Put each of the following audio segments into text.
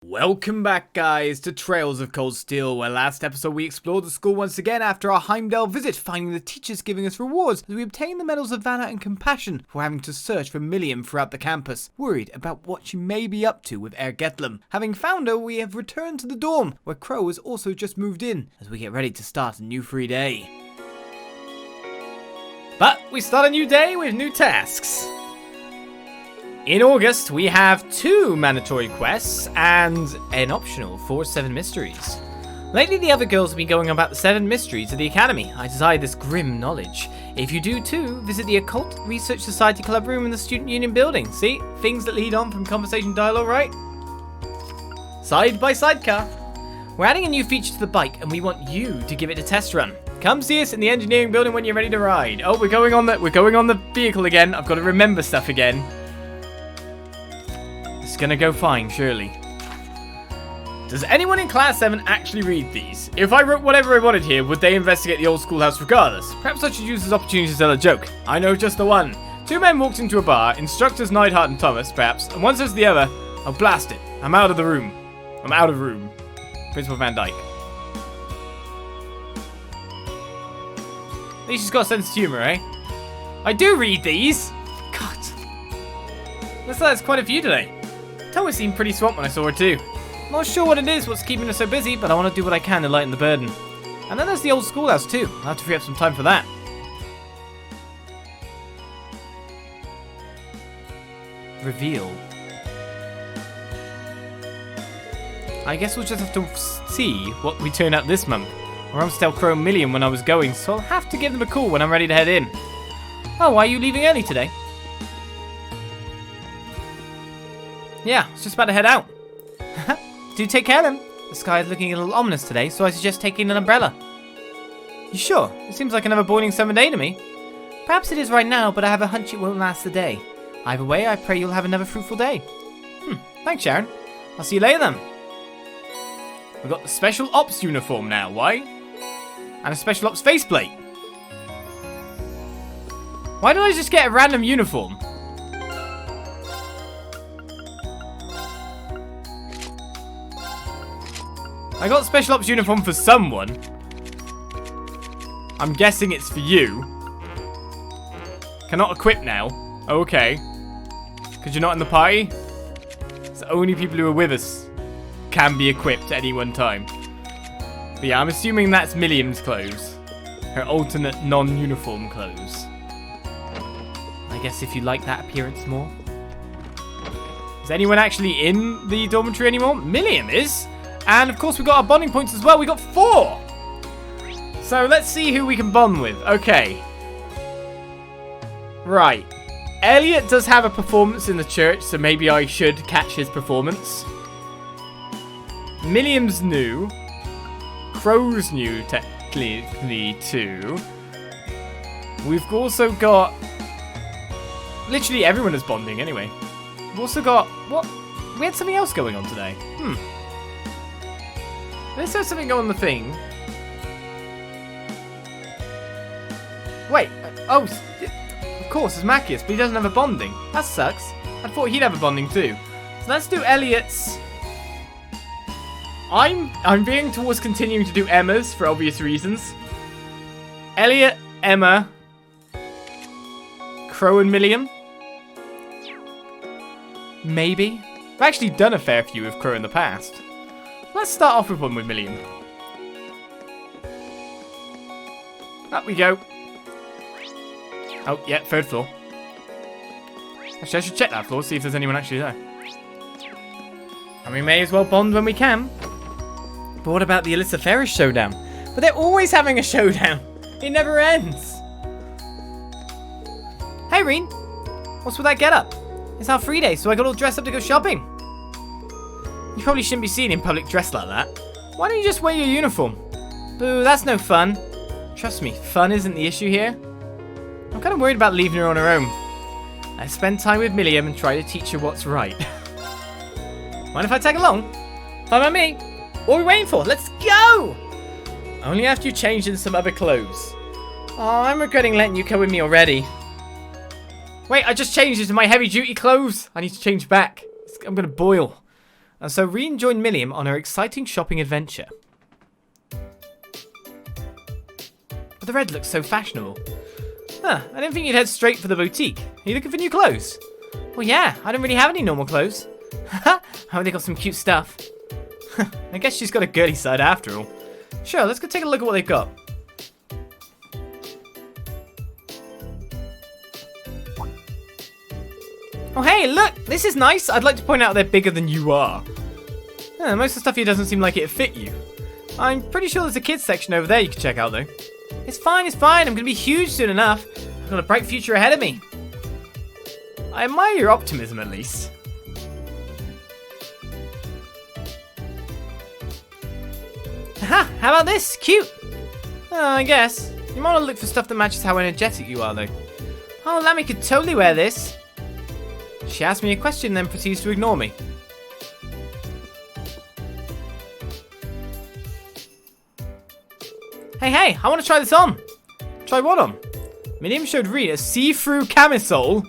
Welcome back, guys, to Trails of Cold Steel, where last episode we explored the school once again after our Heimdall visit, finding the teachers giving us rewards as we obtained the medals of Valor and Compassion for having to search for Millium throughout the campus, worried about what she may be up to with Ergeblim. Having found her, we have returned to the dorm, where Crow has also just moved in, as we get ready to start a new free day. But we start a new day with new tasks. In August, we have 2 mandatory quests and an optional for 7 mysteries. Lately, the other girls have been going about the 7 mysteries of the Academy. I desire this grim knowledge. If you do too, visit the Occult Research Society Club room in the Student Union building. See? Things that lead on from conversation dialogue, right? Side-by-side car. We're adding a new feature to the bike, and we want you to give it a test run. Come see us in the engineering building when you're ready to ride. Oh, we're going on the vehicle again. I've got to remember stuff again. It's gonna go fine, surely. Does anyone in Class 7 actually read these? If I wrote whatever I wanted here, would they investigate the old schoolhouse regardless? Perhaps I should use this opportunity to tell a joke. I know just the one. 2 men walked into a bar, instructors Nihon and Thomas, perhaps, and one says to the other, "I'll blast it. I'm out of the room. I'm out of room." Principal Van Dyke. At least she's got a sense of humor, eh? I do read these! God. Looks like there's quite a few today. Thomas seemed pretty swamped when I saw her too. Not sure what it is, what's keeping her so busy, but I want to do what I can to lighten the burden. And then there's the old schoolhouse too. I'll have to free up some time for that. Reveal. I guess we'll just have to see what we turn out this month. I was to tell Crow and Millium when I was going, so I'll have to give them a call when I'm ready to head in. Oh, why are you leaving early today? Yeah, it's just about to head out. Do take care then. The sky is looking a little ominous today, so I suggest taking an umbrella. You sure? It seems like another boiling summer day to me. Perhaps it is right now, but I have a hunch it won't last the day. Either way, I pray you'll have another fruitful day. Thanks, Sharon. I'll see you later then. We've got the Special Ops uniform now, why? And a Special Ops faceplate. Why don't I just get a random uniform? I got Special Ops uniform for someone. I'm guessing it's for you. Cannot equip now. Okay. Because you're not in the party. It's only people who are with us can be equipped at any one time. But yeah, I'm assuming that's Millium's clothes. Her alternate non-uniform clothes. I guess if you like that appearance more. Is anyone actually in the dormitory anymore? Millium is. And of course we got our bonding points as well. We got 4. So let's see who we can bond with. Okay. Right. Elliot does have a performance in the church, so maybe I should catch his performance. Millium's new. Crow's new, technically, too. We've also got... Literally everyone is bonding, anyway. We've also got... What? We had something else going on today. Let's have something go on the thing. Wait. Oh, of course, it's Macias, but he doesn't have a bonding. That sucks. I thought he'd have a bonding too. So let's do Elliot's... I'm veering towards continuing to do Emma's for obvious reasons. Elliot, Emma, Crow and Millium. Maybe. I've actually done a fair few with Crow in the past. Let's start off with one with Millium. Up we go. Oh, yeah, 3rd floor. Actually, I should check that floor, see if there's anyone actually there. And we may as well bond when we can. But what about the Alisa Ferris showdown? But they're always having a showdown. It never ends. Hey, Rean. What's with that getup? It's our free day, so I got all dressed up to go shopping. You probably shouldn't be seen in public dressed like that. Why don't you just wear your uniform? Boo, that's no fun. Trust me, fun isn't the issue here. I'm kind of worried about leaving her on her own. I spend time with Millium and try to teach her what's right. Mind if I tag along? Fine by me. What are we waiting for? Let's go! Only after you change into some other clothes. Oh, I'm regretting letting you come with me already. Wait, I just changed into my heavy duty clothes. I need to change back. I'm gonna boil. And so Rean joined Millium on her exciting shopping adventure. But the red looks so fashionable. Huh, I didn't think you'd head straight for the boutique. Are you looking for new clothes? Well, yeah, I don't really have any normal clothes. Haha, I only got some cute stuff. I guess she's got a girly side after all. Sure, let's go take a look at what they've got. Oh hey, look! This is nice! I'd like to point out they're bigger than you are. Most of the stuff here doesn't seem like it'd fit you. I'm pretty sure there's a kids section over there you can check out though. It's fine, I'm gonna be huge soon enough. I've got a bright future ahead of me. I admire your optimism at least. Aha! How about this? Cute! I guess. You might want to look for stuff that matches how energetic you are though. Oh, Lammy could totally wear this. She asks me a question then proceeds to ignore me. Hey, I want to try this on. Try what on? Millium showed Rean a see-through camisole.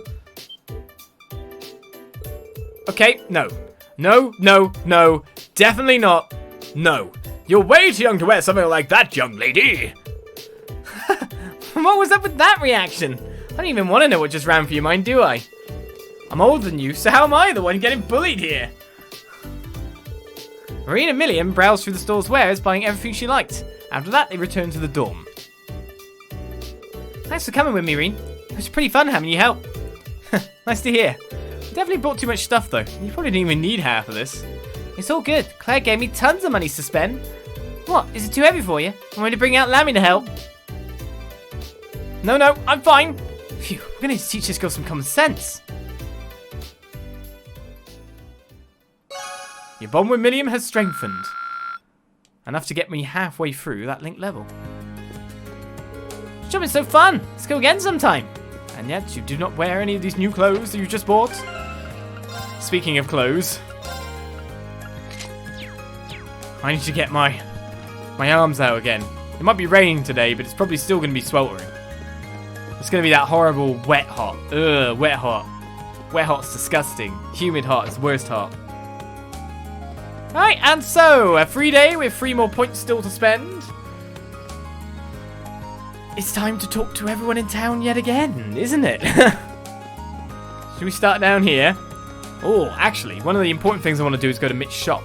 Okay, no. No. Definitely not. No. You're way too young to wear something like that, young lady. What was up with that reaction? I don't even want to know what just ran through your mind, do I? I'm older than you, so how am I the one getting bullied here? Rean and Millium browsed through the store's wares, buying everything she liked. After that, they returned to the dorm. Thanks for coming with me, Rean. It was pretty fun having you help. Nice to hear. You definitely bought too much stuff, though. You probably didn't even need half of this. It's all good. Claire gave me tons of money to spend. What? Is it too heavy for you? I'm going to bring out Lammy to help. No, I'm fine. Phew, we're going to teach this girl some common sense. Your bond with Millium has strengthened. Enough to get me halfway through that linked level. Shopping's so fun! Let's go again sometime! And yet, you do not wear any of these new clothes that you just bought. Speaking of clothes, I need to get my arms out again. It might be raining today, but it's probably still going to be sweltering. It's going to be that horrible wet hot. Ugh, wet hot. Wet hot's disgusting. Humid hot is worst hot. Right, and so, a free day with 3 more points still to spend. It's time to talk to everyone in town yet again, isn't it? Should we start down here? Oh, actually, one of the important things I want to do is go to Mitch's shop.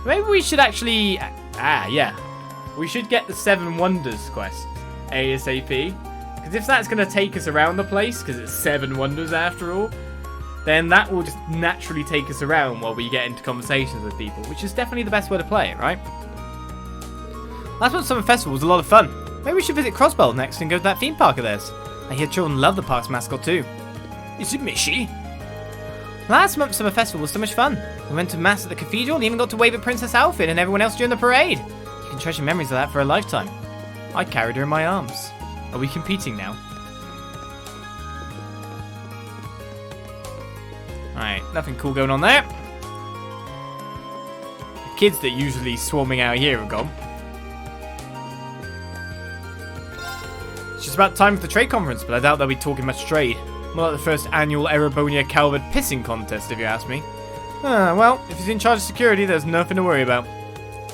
Maybe we should actually... yeah. We should get the 7 Wonders quest ASAP. Because if that's going to take us around the place, because it's 7 Wonders after all, then that will just naturally take us around while we get into conversations with people, which is definitely the best way to play it, right? Last month's summer festival was a lot of fun. Maybe we should visit Crossbell next and go to that theme park of theirs. I hear children love the park's mascot too. Is it Mishy? Last month's summer festival was so much fun. We went to mass at the cathedral and even got to wave at Princess Outfit and everyone else during the parade. You can treasure memories of that for a lifetime. I carried her in my arms. Are we competing now? Alright, nothing cool going on there. The kids that usually swarming out here are gone. It's just about time for the trade conference, but I doubt they'll be talking much trade. More like the first annual Erebonia Calvert pissing contest, if you ask me. Well, if he's in charge of security, there's nothing to worry about.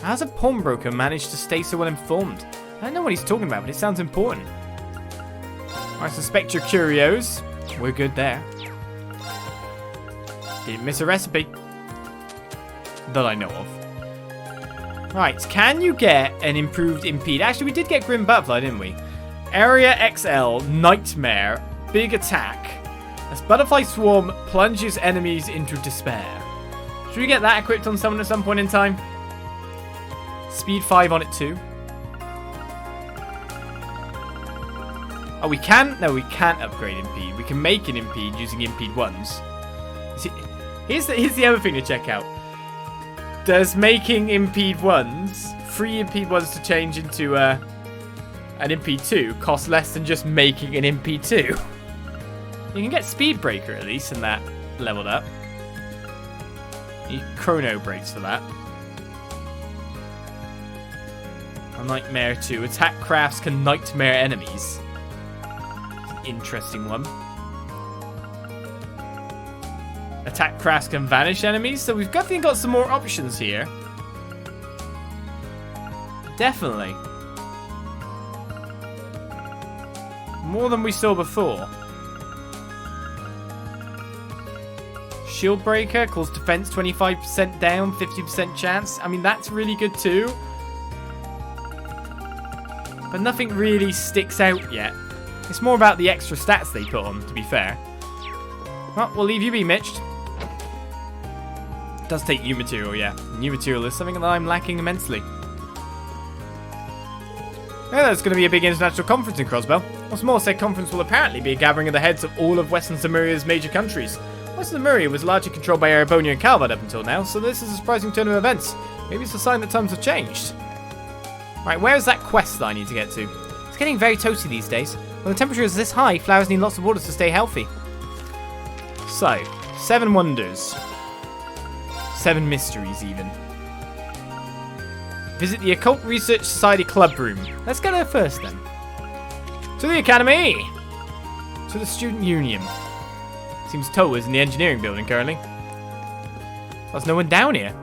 How's a pawnbroker managed to stay so well informed? I don't know what he's talking about, but it sounds important. I suspect you're curios. We're good there. Didn't miss a recipe. That I know of. Right, can you get an improved impede? Actually, we did get Grim Butterfly, didn't we? Area XL, Nightmare, Big Attack. As Butterfly Swarm plunges enemies into despair. Should we get that equipped on someone at some point in time? Speed 5 on it too. Oh, we can? No, we can't upgrade Impede. We can make an Impede using Impede 1s. Here's the other thing to check out. Does making Impede 1s, free Impede 1s to change into an Impede 2, cost less than just making an Impede 2? You can get Speed Breaker at least, and that leveled up. You need Chrono Breaks for that. A Nightmare 2. Attack crafts can nightmare enemies. It's an interesting one. A attack crafts can vanish enemies, so we've definitely got some more options here. Definitely. More than we saw before. Shield Breaker calls defense 25% down, 50% chance. I mean, that's really good too. But nothing really sticks out yet. It's more about the extra stats they put on, to be fair. Well, we'll leave you be, Mitch. It does take new material, yeah. New material is something that I'm lacking immensely. Yeah, there's going to be a big international conference in Crossbell. What's more, said conference will apparently be a gathering of the heads of all of Western Zemuria's major countries. Western Zemuria was largely controlled by Erebonia and Calvad up until now, so this is a surprising turn of events. Maybe it's a sign that times have changed. Right, where is that quest that I need to get to? It's getting very toasty these days. When the temperature is this high, flowers need lots of water to stay healthy. So, 7 wonders. 7 mysteries, even. Visit the Occult Research Society Club Room. Let's go there first, then. To the Academy! To the Student Union. Seems Thor is in the engineering building currently. There's no one down here.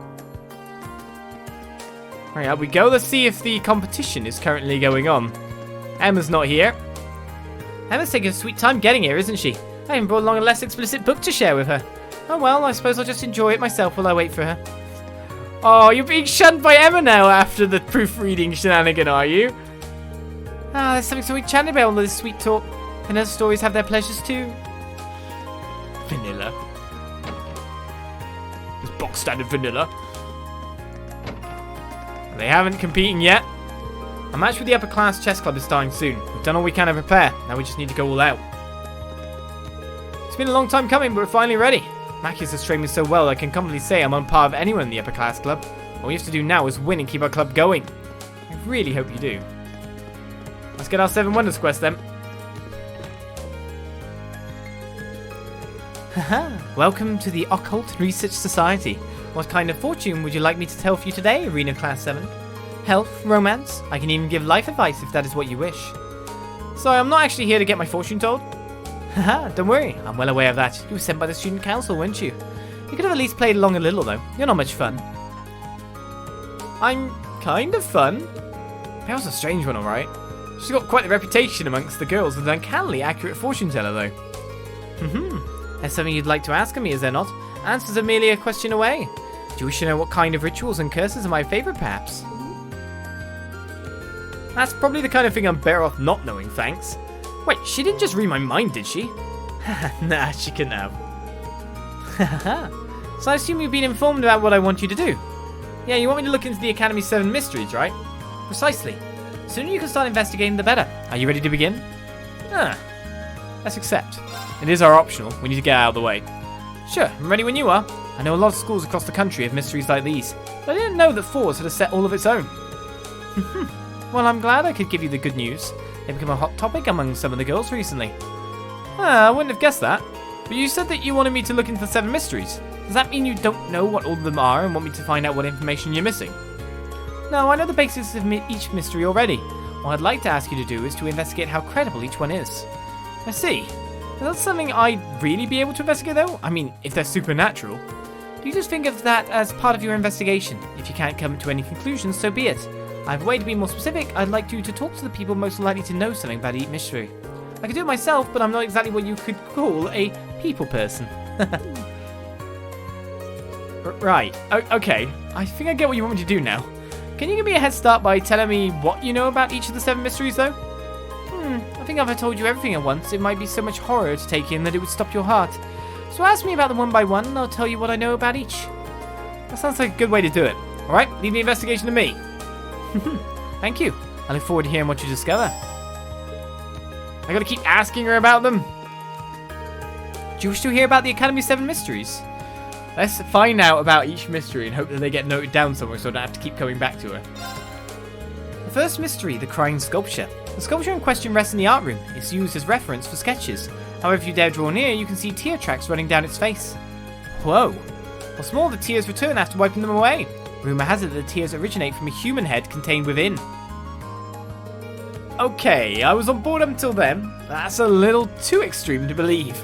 Alright, out we go. Let's see if the competition is currently going on. Emma's not here. Emma's taking a sweet time getting here, isn't she? I even brought along a less explicit book to share with her. Oh well, I suppose I'll just enjoy it myself while I wait for her. Oh, you're being shunned by Emma now after the proofreading shenanigan, are you? Ah, there's something so enchanting about all this sweet talk. And other stories have their pleasures too. Vanilla. It's box standard vanilla. They haven't competing yet. A match with the upper class chess club is starting soon. We've done all we can to prepare. Now we just need to go all out. It's been a long time coming, but we're finally ready. Makius has trained me so well I can confidently say I'm on par with anyone in the upper class club. All we have to do now is win and keep our club going. I really hope you do. Let's get our 7 Wonders quest then. Haha, welcome to the Occult Research Society. What kind of fortune would you like me to tell for you today, Arena Class 7? Health, romance, I can even give life advice if that is what you wish. So I'm not actually here to get my fortune told. Haha, don't worry, I'm well aware of that. You were sent by the student council, weren't you? You could have at least played along a little though. You're not much fun. I'm kind of fun. That was a strange one, alright. She's got quite the reputation amongst the girls as an uncannily accurate fortune teller though. There's something you'd like to ask of me, is there not? Answers are merely a question away. Do you wish to know what kind of rituals and curses are my favourite, perhaps? That's probably the kind of thing I'm better off not knowing, thanks. Wait, she didn't just read my mind, did she? Nah, she couldn't have. So I assume you've been informed about what I want you to do. Yeah, you want me to look into the Academy's 7 mysteries, right? Precisely. The sooner you can start investigating, the better. Are you ready to begin? Let's accept. It is our optional. We need to get out of the way. Sure, I'm ready when you are. I know a lot of schools across the country have mysteries like these, but I didn't know that Thors had a set all of its own. Well, I'm glad I could give you the good news. They've become a hot topic among some of the girls recently. I wouldn't have guessed that. But you said that you wanted me to look into the 7 mysteries. Does that mean you don't know what all of them are and want me to find out what information you're missing? No, I know the basics of each mystery already. What I'd like to ask you to do is to investigate how credible each one is. I see. Is that something I'd really be able to investigate though? I mean, if they're supernatural. Do you just think of that as part of your investigation? If you can't come to any conclusions, so be it. I have a way to be more specific. I'd like you to talk to the people most likely to know something about each mystery. I could do it myself, but I'm not exactly what you could call a people person. Right, okay. I think I get what you want me to do now. Can you give me a head start by telling me what you know about each of the 7 mysteries though? I think if I told you everything at once, it might be so much horror to take in that it would stop your heart. So ask me about them one by one, and I'll tell you what I know about each. That sounds like a good way to do it. Alright, leave the investigation to me. Thank you. I look forward to hearing what you discover. I gotta keep asking her about them. Do you wish to hear about the Academy's 7 mysteries? Let's find out about each mystery and hope that they get noted down somewhere so I don't have to keep coming back to her. The first mystery, the crying sculpture. The sculpture in question rests in the art room. It's used as reference for sketches. However, if you dare draw near, you can see tear tracks running down its face. Whoa. What's more, the tears return after wiping them away. Rumour has it that the tears originate from a human head contained within. Okay, I was on board until then. That's a little too extreme to believe.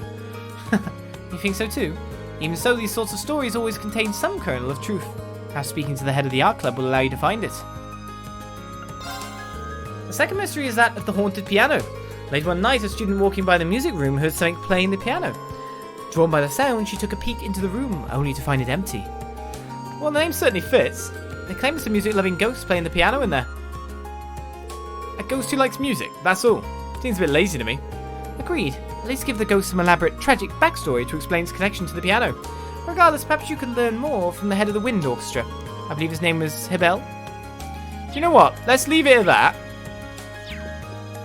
You think so too? Even so, these sorts of stories always contain some kernel of truth. Perhaps speaking to the head of the art club will allow you to find it. The second mystery is that of the haunted piano. Late one night, a student walking by the music room heard something playing the piano. Drawn by the sound, she took a peek into the room, only to find it empty. Well, the name certainly fits. They claim it's a music-loving ghost playing the piano in there. A ghost who likes music, that's all. Seems a bit lazy to me. Agreed. At least give the ghost some elaborate, tragic backstory to explain its connection to the piano. Regardless, perhaps you could learn more from the head of the wind orchestra. I believe his name was Hebel. Do you know what? Let's leave it at that.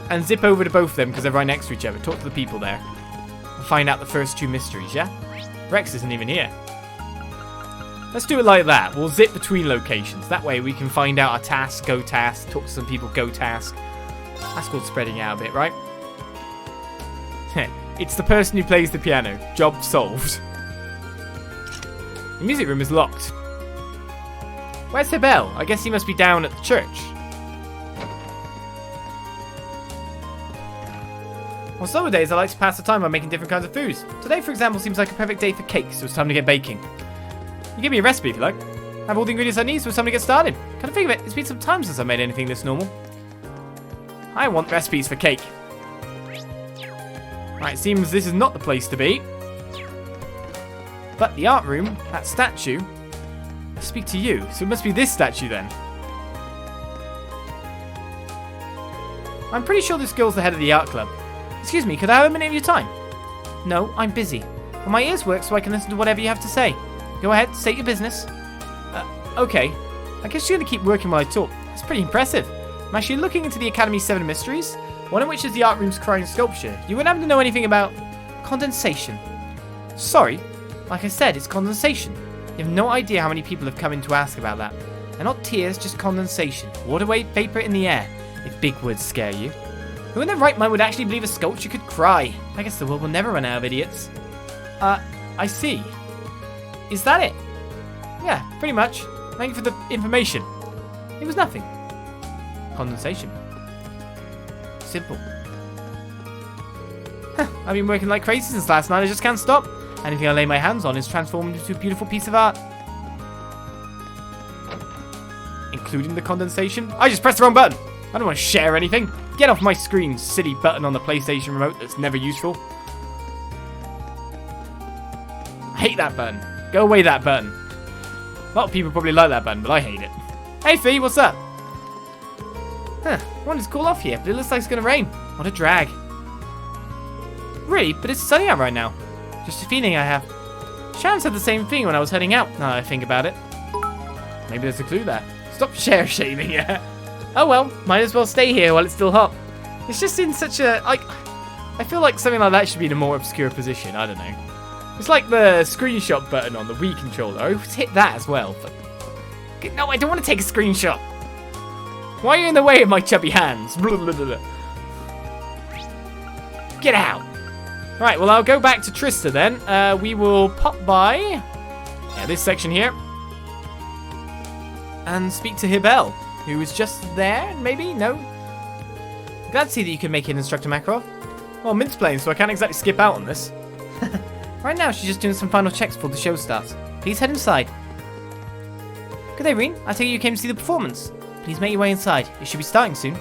And zip over to both of them because they're right next to each other. Talk to the people there. And find out the first two mysteries, yeah? Rex isn't even here. Let's do it like that. We'll zip between locations. That way we can find out our task, go task, talk to some people, go task. That's called spreading out a bit, right? It's the person who plays the piano. Job solved. The music room is locked. Where's Hebel? I guess he must be down at the church. On summer days, I like to pass the time by making different kinds of foods. Today, for example, seems like a perfect day for cakes, so it's time to get baking. You give me a recipe if you like. I have all the ingredients I need, so it's time to get started. Come to think of it, it's been some time since I made anything this normal. I want recipes for cake. Right, seems this is not the place to be. But the art room, that statue, I speak to you, so it must be this statue then. I'm pretty sure this girl's the head of the art club. Excuse me, could I have a minute of your time? No, I'm busy. But my ears work so I can listen to whatever you have to say. Go ahead, state your business. Okay. I guess you're going to keep working while I talk. That's pretty impressive. I'm actually looking into the Academy's 7 mysteries, one of which is the art room's crying sculpture. You wouldn't happen to know anything about condensation. Sorry. Like I said, it's condensation. You have no idea how many people have come in to ask about that. They're not tears, just condensation. Water vapor in the air, if big words scare you. Who in their right mind would actually believe a sculpture could cry? I guess the world will never run out of idiots. I see. Is that it? Yeah, pretty much. Thank you for the information. It was nothing. Condensation. Simple. I've been working like crazy since last night. I just can't stop. Anything I lay my hands on is transformed into a beautiful piece of art. Including the condensation? I just pressed the wrong button. I don't want to share anything. Get off my screen, silly button on the PlayStation remote that's never useful. I hate that button. Go away, that button. A lot of people probably like that button, but I hate it. Hey, Fee, what's up? I wanted to cool off here, but it looks like it's going to rain. What a drag. Really? But it's sunny out right now. Just a feeling I have. Sharon said the same thing when I was heading out, now that I think about it. Maybe there's a clue there. Stop share-shaming, yeah. Oh well, might as well stay here while it's still hot. It's just in such a, I feel like something like that should be in a more obscure position, I don't know. It's like the screenshot button on the Wii controller. I always hit that as well, but... No, I don't want to take a screenshot. Why are you in the way of my chubby hands? Blah, blah, blah, blah. Get out. Right, well, I'll go back to Trista then. We will pop by this section here and speak to Hebel, who is just there, maybe? No? Glad to see that you can make it, Instructor Makarov. Well, Mint's playing, so I can't exactly skip out on this. Right now, she's just doing some final checks before the show starts. Please head inside. Good day, Rean. I take it you came to see the performance. Please make your way inside. It should be starting soon.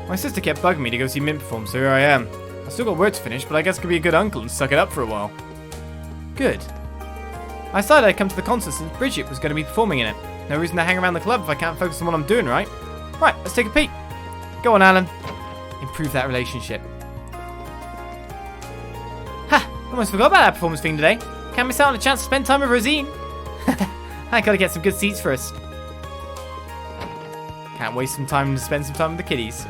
My sister kept bugging me to go see Mint perform, so here I am. I still got work to finish, but I guess I could be a good uncle and suck it up for a while. Good. I decided I'd come to the concert since Bridget was going to be performing in it. No reason to hang around the club if I can't focus on what I'm doing, right? Right, let's take a peek. Go on, Alan. Improve that relationship. Ha! Almost forgot about that performance thing today. Can't miss out on a chance to spend time with Rosine. I gotta get some good seats first. Can't waste some time to spend some time with the kiddies.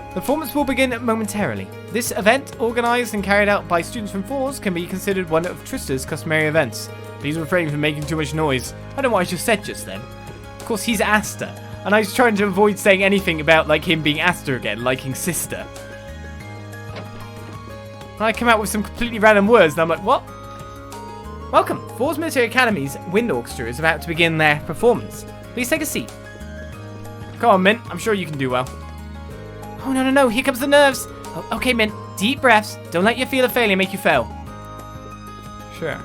The performance will begin momentarily. This event, organised and carried out by students from Thors, can be considered one of Trista's customary events. Please refrain from making too much noise. I don't know what I just said just then. Of course, he's Asta, and I was trying to avoid saying anything about like him being Asta again, liking sister. And I come out with some completely random words, and I'm like, what? Welcome. Thors Military Academy's wind orchestra is about to begin their performance. Please take a seat. Come on, Mint. I'm sure you can do well. Oh, no. Here comes the nerves. Oh, okay, Mint. Deep breaths. Don't let your fear of failure make you fail. Sure.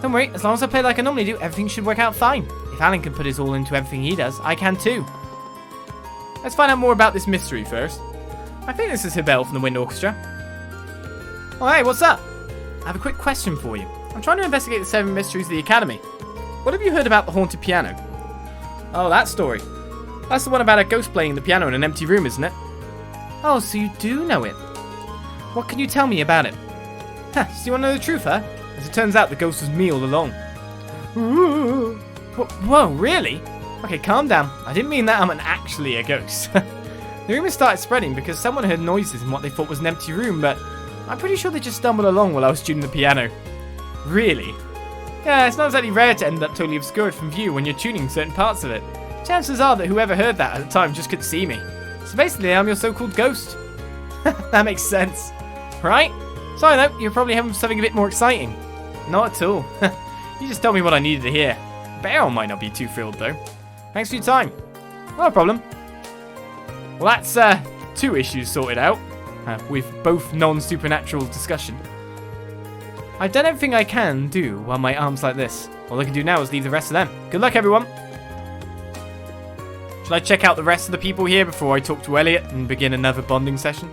Don't worry, as long as I play like I normally do, everything should work out fine. If Alan can put his all into everything he does, I can too. Let's find out more about this mystery first. I think this is Hibel from the Wind Orchestra. Oh, hey, what's up? I have a quick question for you. I'm trying to investigate the 7 mysteries of the Academy. What have you heard about the haunted piano? Oh, that story. That's the one about a ghost playing the piano in an empty room, isn't it? Oh, so you do know it. What can you tell me about it? Huh, so you want to know the truth, huh? As it turns out, the ghost was me all along. Ooh. Whoa, really? Okay, calm down. I didn't mean that I'm actually a ghost. The rumours started spreading because someone heard noises in what they thought was an empty room, but I'm pretty sure they just stumbled along while I was tuning the piano. Really? Yeah, it's not exactly rare to end up totally obscured from view when you're tuning certain parts of it. Chances are that whoever heard that at the time just couldn't see me. So basically, I'm your so-called ghost. That makes sense. Right? Sorry though, you're probably having something a bit more exciting. Not at all. You just told me what I needed to hear. Beryl might not be too thrilled though. Thanks for your time. No problem. Well, that's 2 issues sorted out. With both non-supernatural discussion. I've done everything I can do while my arm's like this. All I can do now is leave the rest of them. Good luck, everyone. Should I check out the rest of the people here before I talk to Elliot and begin another bonding session?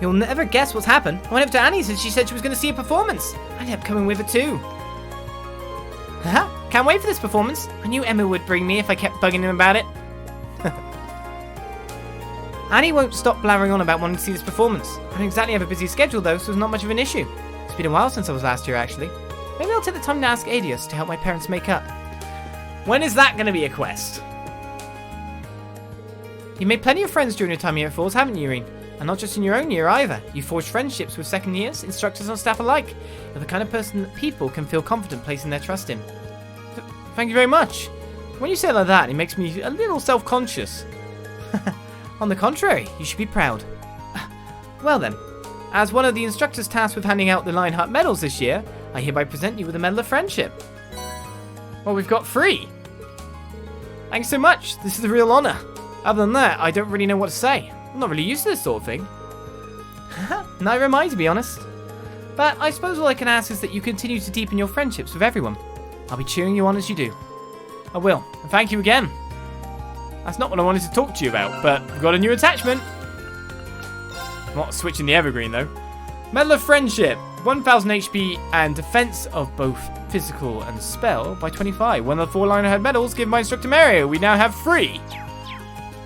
You'll never guess what's happened. I went up to Annie's and she said she was going to see a performance. I ended up coming with her too. Haha, can't wait for this performance. I knew Emma would bring me if I kept bugging him about it. Annie won't stop blathering on about wanting to see this performance. I don't exactly have a busy schedule though, so it's not much of an issue. It's been a while since I was last here actually. Maybe I'll take the time to ask Adios to help my parents make up. When is that going to be a quest? You made plenty of friends during your time here at Thors, haven't you, Rean? And not just in your own year either. You forged friendships with second years, instructors on staff alike. You're the kind of person that people can feel confident placing their trust in. Thank you very much. When you say it like that, it makes me a little self-conscious. On the contrary, you should be proud. Well then, as one of the instructors tasked with handing out the Lionheart medals this year, I hereby present you with a Medal of Friendship. Well, we've got 3. Thanks so much. This is a real honour. Other than that, I don't really know what to say. I'm not really used to this sort of thing. Neither am I, to be honest. But I suppose all I can ask is that you continue to deepen your friendships with everyone. I'll be cheering you on as you do. I will, and thank you again. That's not what I wanted to talk to you about, but I've got a new attachment. I'm not switching the evergreen though. Medal of Friendship, 1000 HP and defense of both physical and spell by 25. One of the 4 Lionheart medals given by Instructor Mario. We now have 3.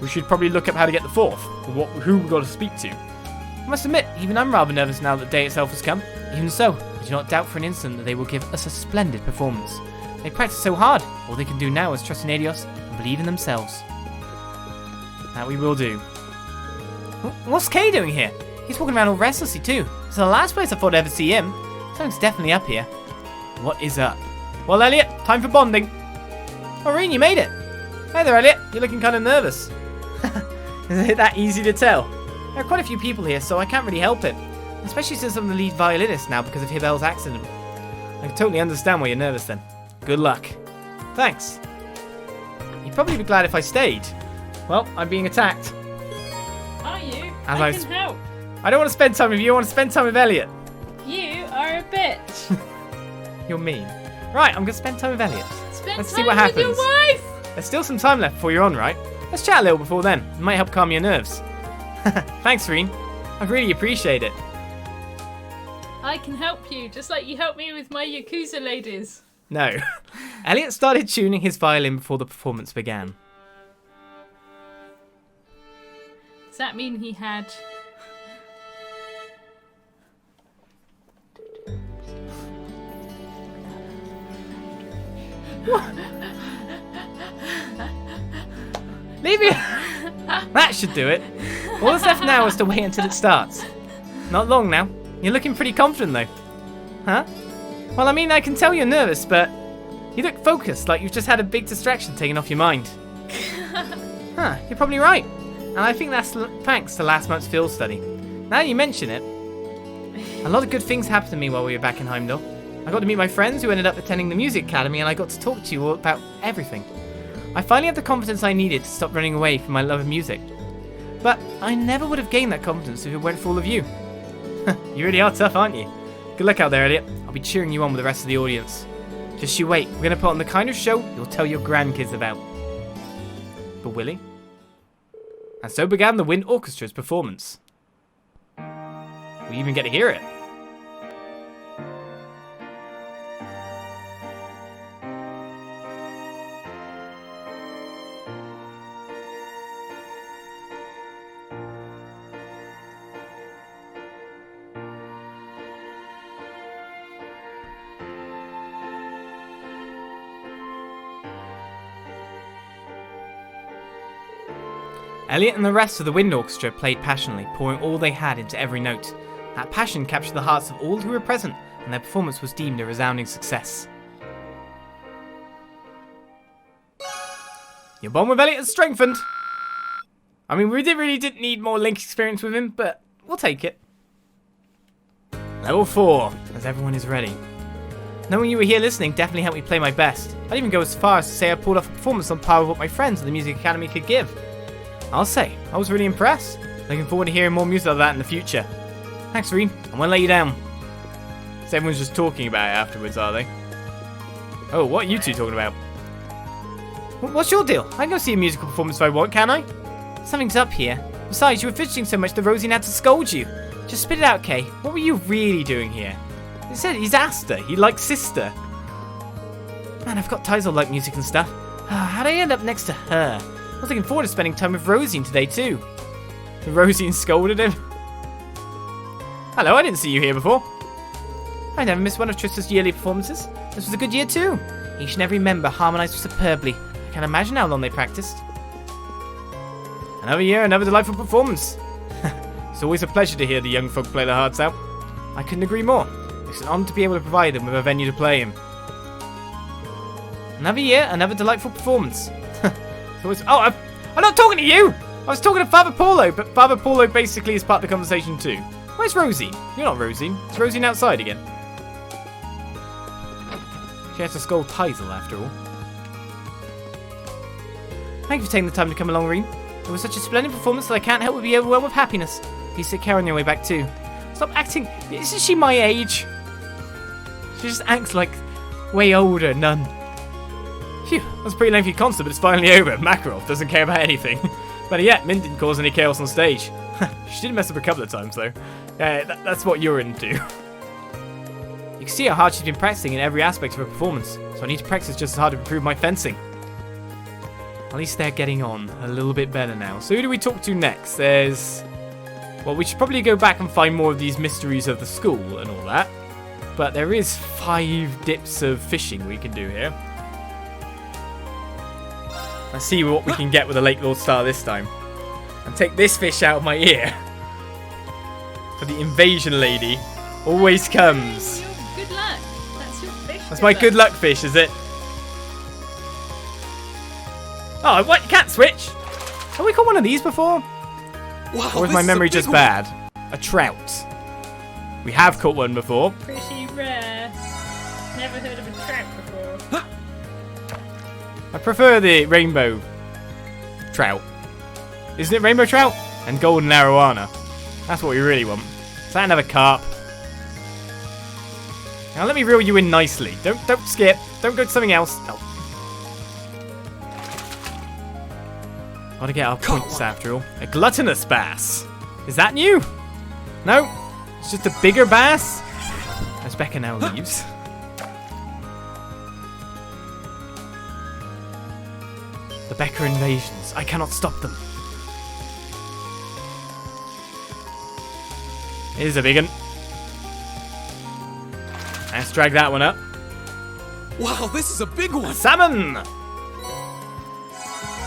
We should probably look up how to get the 4th, or who we've got to speak to. I must admit, even I'm rather nervous now that the day itself has come. Even so, I do not doubt for an instant that they will give us a splendid performance. They practice so hard, all they can do now is trust in Adios and believe in themselves. That we will do. What's Kay doing here? He's walking around all restlessly too. It's the last place I thought I'd ever see him. Something's definitely up here. What is up? Well, Elliot, time for bonding. Oh, Rean, you made it. Hey there, Elliot. You're looking kind of nervous. Is it that easy to tell? There are quite a few people here, so I can't really help it. Especially since I'm the lead violinist now because of Hibel's accident. I can totally understand why you're nervous then. Good luck. Thanks. You'd probably be glad if I stayed. Well, I'm being attacked. Are you? As I can help. I don't want to spend time with you, I want to spend time with Elliot. You are a bitch. You're mean. Right, I'm going to spend time with Elliot. Let's see what happens. With your wife. There's still some time left before you're on, right? Let's chat a little before then. It might help calm your nerves. Thanks, Rean. I really appreciate it. I can help you, just like you helped me with my Yakuza ladies. No. Elliot started tuning his violin before the performance began. Does that mean he had... Leave it. That should do it. All that's left now is to wait until it starts. Not long now. You're looking pretty confident though. Huh? Well, I mean, I can tell you're nervous, but you look focused, like you've just had a big distraction taken off your mind. Huh, you're probably right. And I think that's thanks to last month's field study. Now you mention it, a lot of good things happened to me while we were back in Heimdall. I got to meet my friends who ended up attending the music academy, and I got to talk to you all about everything. I finally had the confidence I needed to stop running away from my love of music. But I never would have gained that confidence if it weren't for all of you. You really are tough, aren't you? Good luck out there, Elliot. I'll be cheering you on with the rest of the audience. Just you wait. We're going to put on the kind of show you'll tell your grandkids about. But will he? And so began the Wind Orchestra's performance. We even get to hear it. Elliot and the rest of the Wind Orchestra played passionately, pouring all they had into every note. That passion captured the hearts of all who were present, and their performance was deemed a resounding success. Your bond with Elliot has strengthened. I mean, we really didn't need more Link experience with him, but we'll take it. Level 4, as everyone is ready. Knowing you were here listening definitely helped me play my best. I'd even go as far as to say I pulled off a performance on par with what my friends at the Music Academy could give. I'll say, I was really impressed. Looking forward to hearing more music like that in the future. Thanks, Rean. I won't let you down. So everyone's just talking about it afterwards, are they? Oh, what are you two talking about? What's your deal? I can go see a musical performance if I want, can I? Something's up here. Besides, you were fidgeting so much that Rosie had to scold you. Just spit it out, Kay. What were you really doing here? He said he's asked her. He likes sister. Man, I've got ties all like music and stuff. How'd I end up next to her? I was looking forward to spending time with Rosine today too. Rosine scolded him. Hello, I didn't see you here before. I never missed one of Trista's yearly performances. This was a good year too. Each and every member harmonised superbly. I can't imagine how long they practiced. Another year, another delightful performance. It's always a pleasure to hear the young folk play their hearts out. I couldn't agree more. It's an honour to be able to provide them with a venue to play in. Another year, another delightful performance. I'm not talking to you! I was talking to Father Paulo, but Father Paulo basically is part of the conversation too. Where's Rosine? You're not Rosine. Is Rosine outside again? She has to scold Teisel after all. Thank you for taking the time to come along, Rean. It was such a splendid performance that I can't help but be overwhelmed with happiness. Please take care on your way back too. Stop acting. Isn't she my age? She just acts like way older, none. Phew, that was a pretty lengthy concert, but it's finally over. Makarov doesn't care about anything. Better yet, Mint didn't cause any chaos on stage. She did mess up a couple of times, though. That's what you're into. You can see how hard she's been practicing in every aspect of her performance, so I need to practice just as hard to improve my fencing. At least they're getting on a little bit better now. So who do we talk to next? There's... Well, we should probably go back and find more of these mysteries of the school and all that. But there is 5 dips of fishing we can do here. Let's see what we can get with the Lake Lord Star this time. And take this fish out of my ear. For the invasion lady always comes. Good luck. That's your fish. That's my good luck fish, is it? Oh, what? You can't switch? Have we caught one of these before? Wow, or is my memory just bad? A trout. We have caught one before. Pretty rare. Never heard of a trout before. I prefer the rainbow trout. Isn't it rainbow trout? And golden arowana. That's what we really want. Is that another carp? Now let me reel you in nicely. Don't skip. Don't go to something else. Oh. Gotta get our points after all. A gluttonous bass. Is that new? No. It's just a bigger bass. As Becca now leaves. The Becca invasions. I cannot stop them. Here's a big one. Let's drag that one up. Wow, this is a big one. Salmon!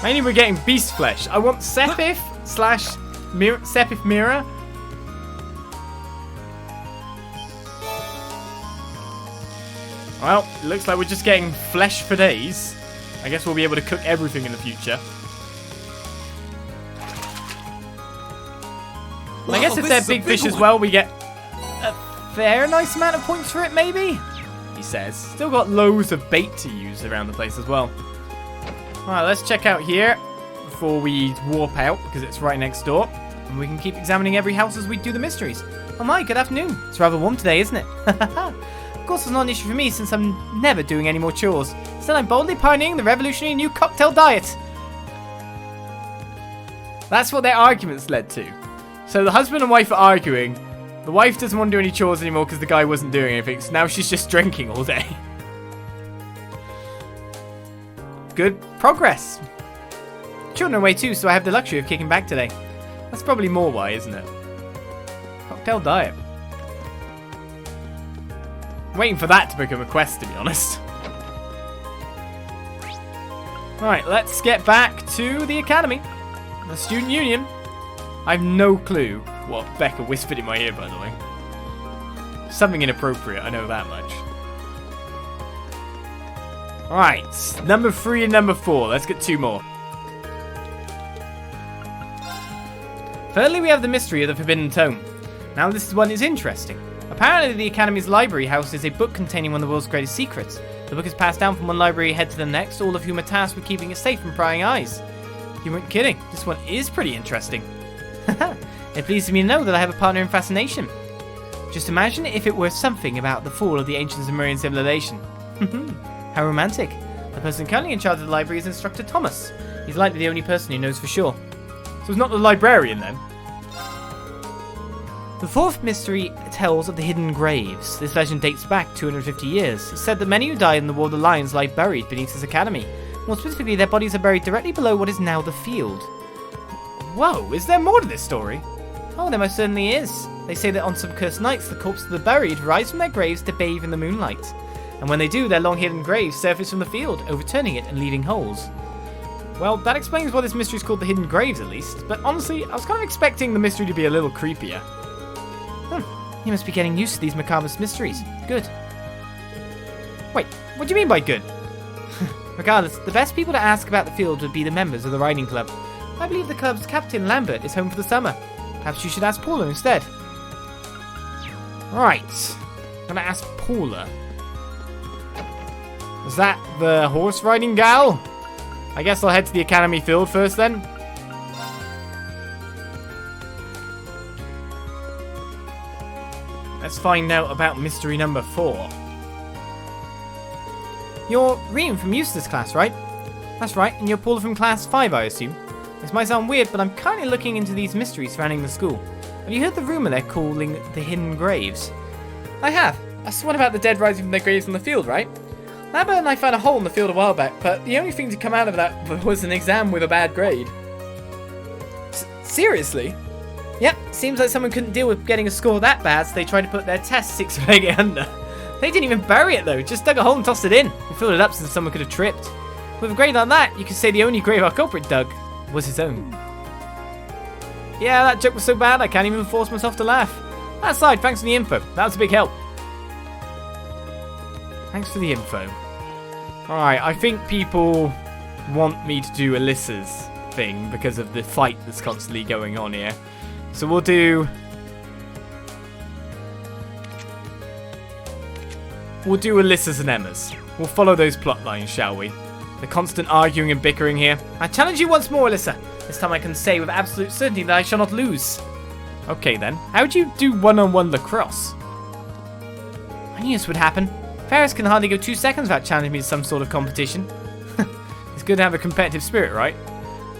Mainly we're getting beast flesh. I want Sepith / Sepith Mirror. Well, it looks like we're just getting flesh for days. I guess we'll be able to cook everything in the future. Well, I guess if they're big fish as well, we get a fair nice amount of points for it, maybe? He says. Still got loads of bait to use around the place as well. Alright, let's check out here before we warp out, because it's right next door. And we can keep examining every house as we do the mysteries. Oh my, good afternoon. It's rather warm today, isn't it? Of course, it's not an issue for me since I'm never doing any more chores. Instead, I'm boldly pioneering the revolutionary new cocktail diet. That's what their arguments led to. So the husband and wife are arguing. The wife doesn't want to do any chores anymore because the guy wasn't doing anything. So now she's just drinking all day. Good progress. Children are away too, so I have the luxury of kicking back today. That's probably more why, isn't it? Cocktail diet. I'm waiting for that to become a quest, to be honest. Alright, let's get back to the academy. The student union. I have no clue what Becca whispered in my ear, by the way. Something inappropriate, I know that much. Alright, number 3 and number 4. Let's get 2 more. Thirdly, we have the mystery of the Forbidden Tome. Now this one is interesting. Apparently the Academy's library houses a book containing one of the world's greatest secrets. The book is passed down from one library head to the next, all of whom are tasked with keeping it safe from prying eyes. You weren't kidding, this one is pretty interesting. It pleases me to know that I have a partner in fascination. Just imagine if it were something about the fall of the ancient Sumerian civilization. How romantic. The person currently in charge of the library is Instructor Thomas. He's likely the only person who knows for sure. So it's not the librarian then? The fourth mystery tells of the hidden graves. This legend dates back 250 years. It's said that many who died in the War of the Lions lie buried beneath this academy. More specifically, their bodies are buried directly below what is now the field. Whoa, is there more to this story? Oh, there most certainly is. They say that on some cursed nights, the corpses of the buried rise from their graves to bathe in the moonlight. And when they do, their long-hidden graves surface from the field, overturning it and leaving holes. Well, that explains why this mystery is called the Hidden Graves, at least. But honestly, I was kind of expecting the mystery to be a little creepier. You must be getting used to these macabre mysteries. Good. Wait, what do you mean by good? Regardless, the best people to ask about the field would be the members of the riding club. I believe the club's captain, Lambert, is home for the summer. Perhaps you should ask Paula instead. Right. I'm gonna ask Paula. Is that the horse riding gal? I guess I'll head to the academy field first then. Let's find out about mystery number 4. You're Rean from Eustace's class, right? That's right, and you're Paula from class 5, I assume. This might sound weird, but I'm currently looking into these mysteries surrounding the school. Have you heard the rumour they're calling the Hidden Graves? I have. That's the one about the dead rising from their graves in the field, right? Lambert and I found a hole in the field a while back, but the only thing to come out of that was an exam with a bad grade. Seriously? Yep, seems like someone couldn't deal with getting a score that bad, so they tried to put their test 6 feet under. They didn't even bury it though, just dug a hole and tossed it in. They filled it up so someone could have tripped. With a grade like that, you could say the only grave our culprit dug was his own. Yeah, that joke was so bad I can't even force myself to laugh. That aside, thanks for the info. That was a big help. Thanks for the info. Alright, I think people want me to do Alisa's thing because of the fight that's constantly going on here. So we'll do Alisa's and Emma's. We'll follow those plot lines, shall we? The constant arguing and bickering here. I challenge you once more, Alisa. This time I can say with absolute certainty that I shall not lose. Okay then, how would you do one-on-one lacrosse? I knew this would happen. Ferris can hardly go 2 seconds without challenging me to some sort of competition. It's good to have a competitive spirit, right?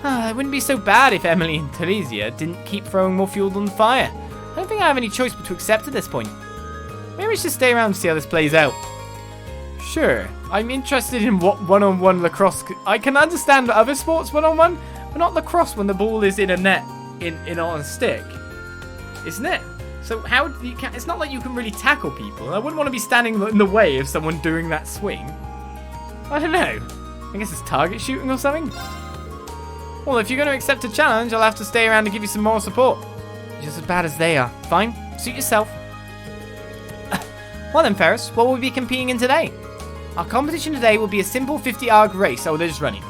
It wouldn't be so bad if Emily and Theresia didn't keep throwing more fuel on the fire. I don't think I have any choice but to accept at this point. Maybe we should stay around and see how this plays out. Sure, I'm interested in what one-on-one lacrosse... I can understand other sports one-on-one, but not lacrosse when the ball is in a net, on a stick. Isn't it? So how do you... It's not like you can really tackle people. I wouldn't want to be standing in the way of someone doing that swing. I don't know. I guess it's target shooting or something? Well, if you're going to accept a challenge, I'll have to stay around to give you some more support. You're just as bad as they are. Fine, suit yourself. Well then, Ferris, what will we be competing in today? Our competition today will be a simple 50-arg race I was running.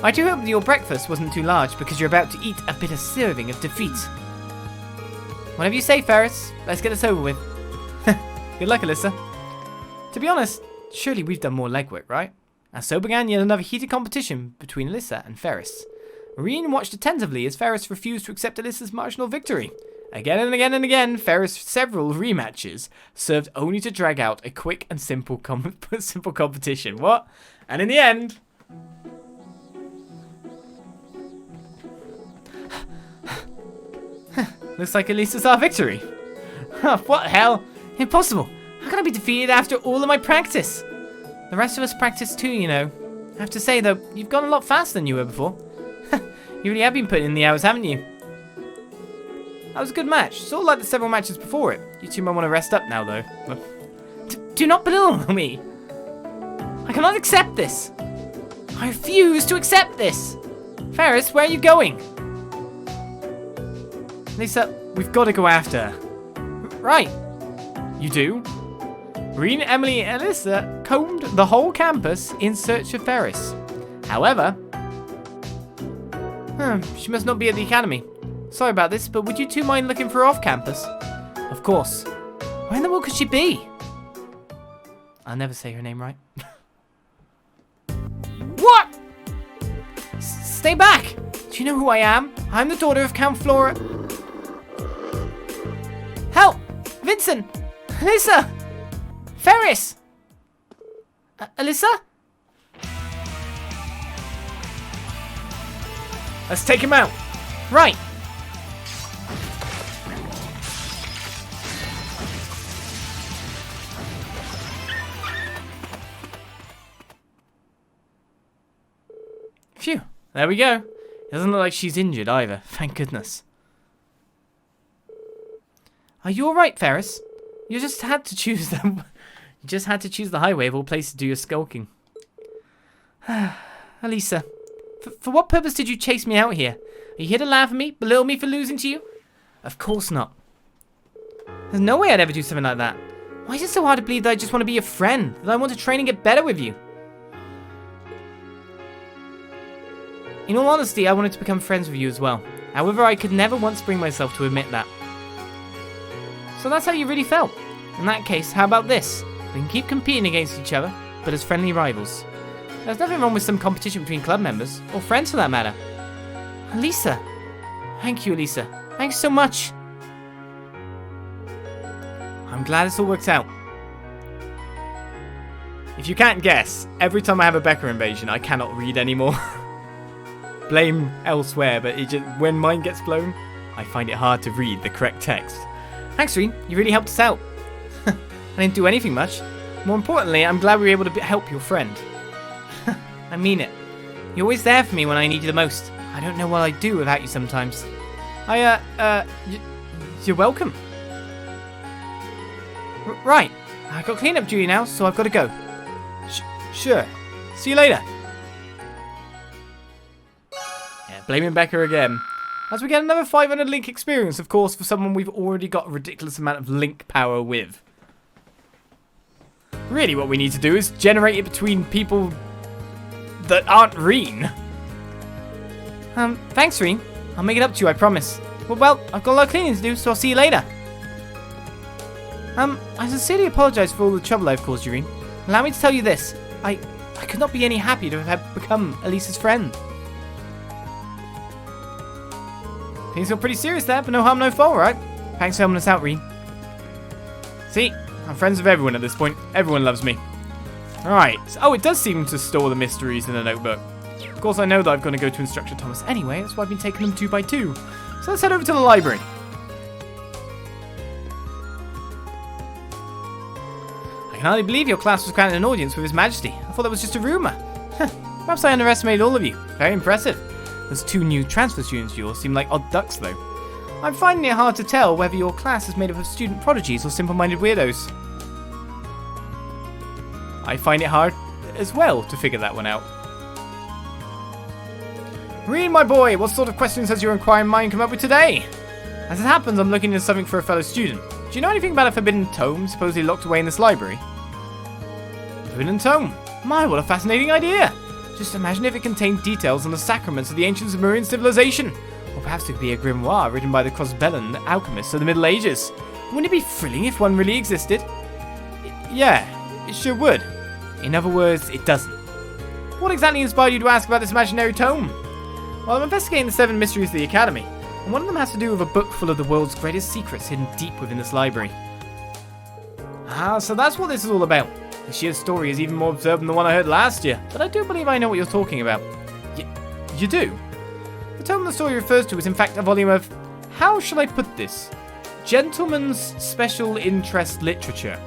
I do hope that your breakfast wasn't too large because you're about to eat a bitter serving of defeat. Whatever you say, Ferris. Let's get this over with. Good luck, Alisa. To be honest, surely we've done more legwork, right? And so began yet another heated competition between Alisa and Ferris. Rean watched attentively as Ferris refused to accept Alisa's marginal victory. Again and again and again, Ferris' several rematches served only to drag out a quick and simple competition. What? And in the end... looks like Alisa's our victory. What the hell? Impossible. How can I be defeated after all of my practice? The rest of us practice too, you know. I have to say, though, you've gone a lot faster than you were before. You really have been putting in the hours, haven't you? That was a good match. Sort of like the several matches before it. You two might want to rest up now, though. Do not belittle me. I cannot accept this. I refuse to accept this. Ferris, where are you going? Lisa, we've got to go after her. Right. You do? Rean, Emily, and Alisa combed the whole campus in search of Ferris. However, she must not be at the academy. Sorry about this, but would you two mind looking for her off campus? Of course. Where in the world could she be? I'll never say her name right. What? Stay back! Do you know who I am? I'm the daughter of Count Flora. Help! Vincent! Alisa! Ferris! Alisa? Let's take him out. Right. Phew. There we go. It doesn't look like she's injured either. Thank goodness. Are you alright, Ferris? You just had to choose them. You just had to choose the highway of all places to do your skulking. Alisa, for what purpose did you chase me out here? Are you here to laugh at me, belittle me for losing to you? Of course not. There's no way I'd ever do something like that. Why is it so hard to believe that I just want to be your friend? That I want to train and get better with you? In all honesty, I wanted to become friends with you as well. However, I could never once bring myself to admit that. So that's how you really felt. In that case, how about this? We can keep competing against each other, but as friendly rivals. There's nothing wrong with some competition between club members, or friends for that matter. Alisa! Thank you, Alisa. Thanks so much. I'm glad this all worked out. If you can't guess, every time I have a Becca invasion, I cannot read anymore. Blame elsewhere, but when mine gets blown, I find it hard to read the correct text. Thanks, Rean. You really helped us out. I didn't do anything much. More importantly, I'm glad we were able to help your friend. I mean it. You're always there for me when I need you the most. I don't know what I'd do without you sometimes. You're welcome. Right. I got cleanup duty now, so I've got to go. Sure. See you later. Yeah, blaming Becca again. As we get another 500 link experience, of course, for someone we've already got a ridiculous amount of link power with. Really, what we need to do is generate it between people that aren't Rean. Thanks, Rean. I'll make it up to you, I promise. Well, I've got a lot of cleaning to do, so I'll see you later. I sincerely apologize for all the trouble I've caused you, Rean. Allow me to tell you this. I could not be any happier to have become Alisa's friend. Things got pretty serious there, but no harm, no foul, right? Thanks for helping us out, Rean. See? I'm friends with everyone at this point. Everyone loves me. Alright. Oh, it does seem to store the mysteries in a notebook. Of course, I know that I've got to go to Instructor Thomas anyway. That's why I've been taking them 2 by 2. So let's head over to the library. I can hardly believe your class was granted an audience with His Majesty. I thought that was just a rumour. Perhaps I underestimated all of you. Very impressive. Those 2 new transfer students of yours seem like odd ducks, though. I'm finding it hard to tell whether your class is made up of student prodigies or simple-minded weirdos. I find it hard as well to figure that one out. Rean, my boy, what sort of questions has your inquiring mind come up with today? As it happens, I'm looking into something for a fellow student. Do you know anything about a Forbidden Tome supposedly locked away in this library? Forbidden Tome? My, what a fascinating idea! Just imagine if it contained details on the sacraments of the ancient Sumerian civilization. Or perhaps it could be a grimoire written by the Crossbellan alchemists of the Middle Ages. Wouldn't it be thrilling if one really existed? Yeah, it sure would. In other words, it doesn't. What exactly inspired you to ask about this imaginary tome? Well, I'm investigating the 7 mysteries of the Academy. And one of them has to do with a book full of the world's greatest secrets hidden deep within this library. Ah, so that's what this is all about. The sheer story is even more absurd than the one I heard last year, but I do believe I know what you're talking about. You do? The tome the story refers to is in fact a volume of, how shall I put this? Gentleman's special interest literature.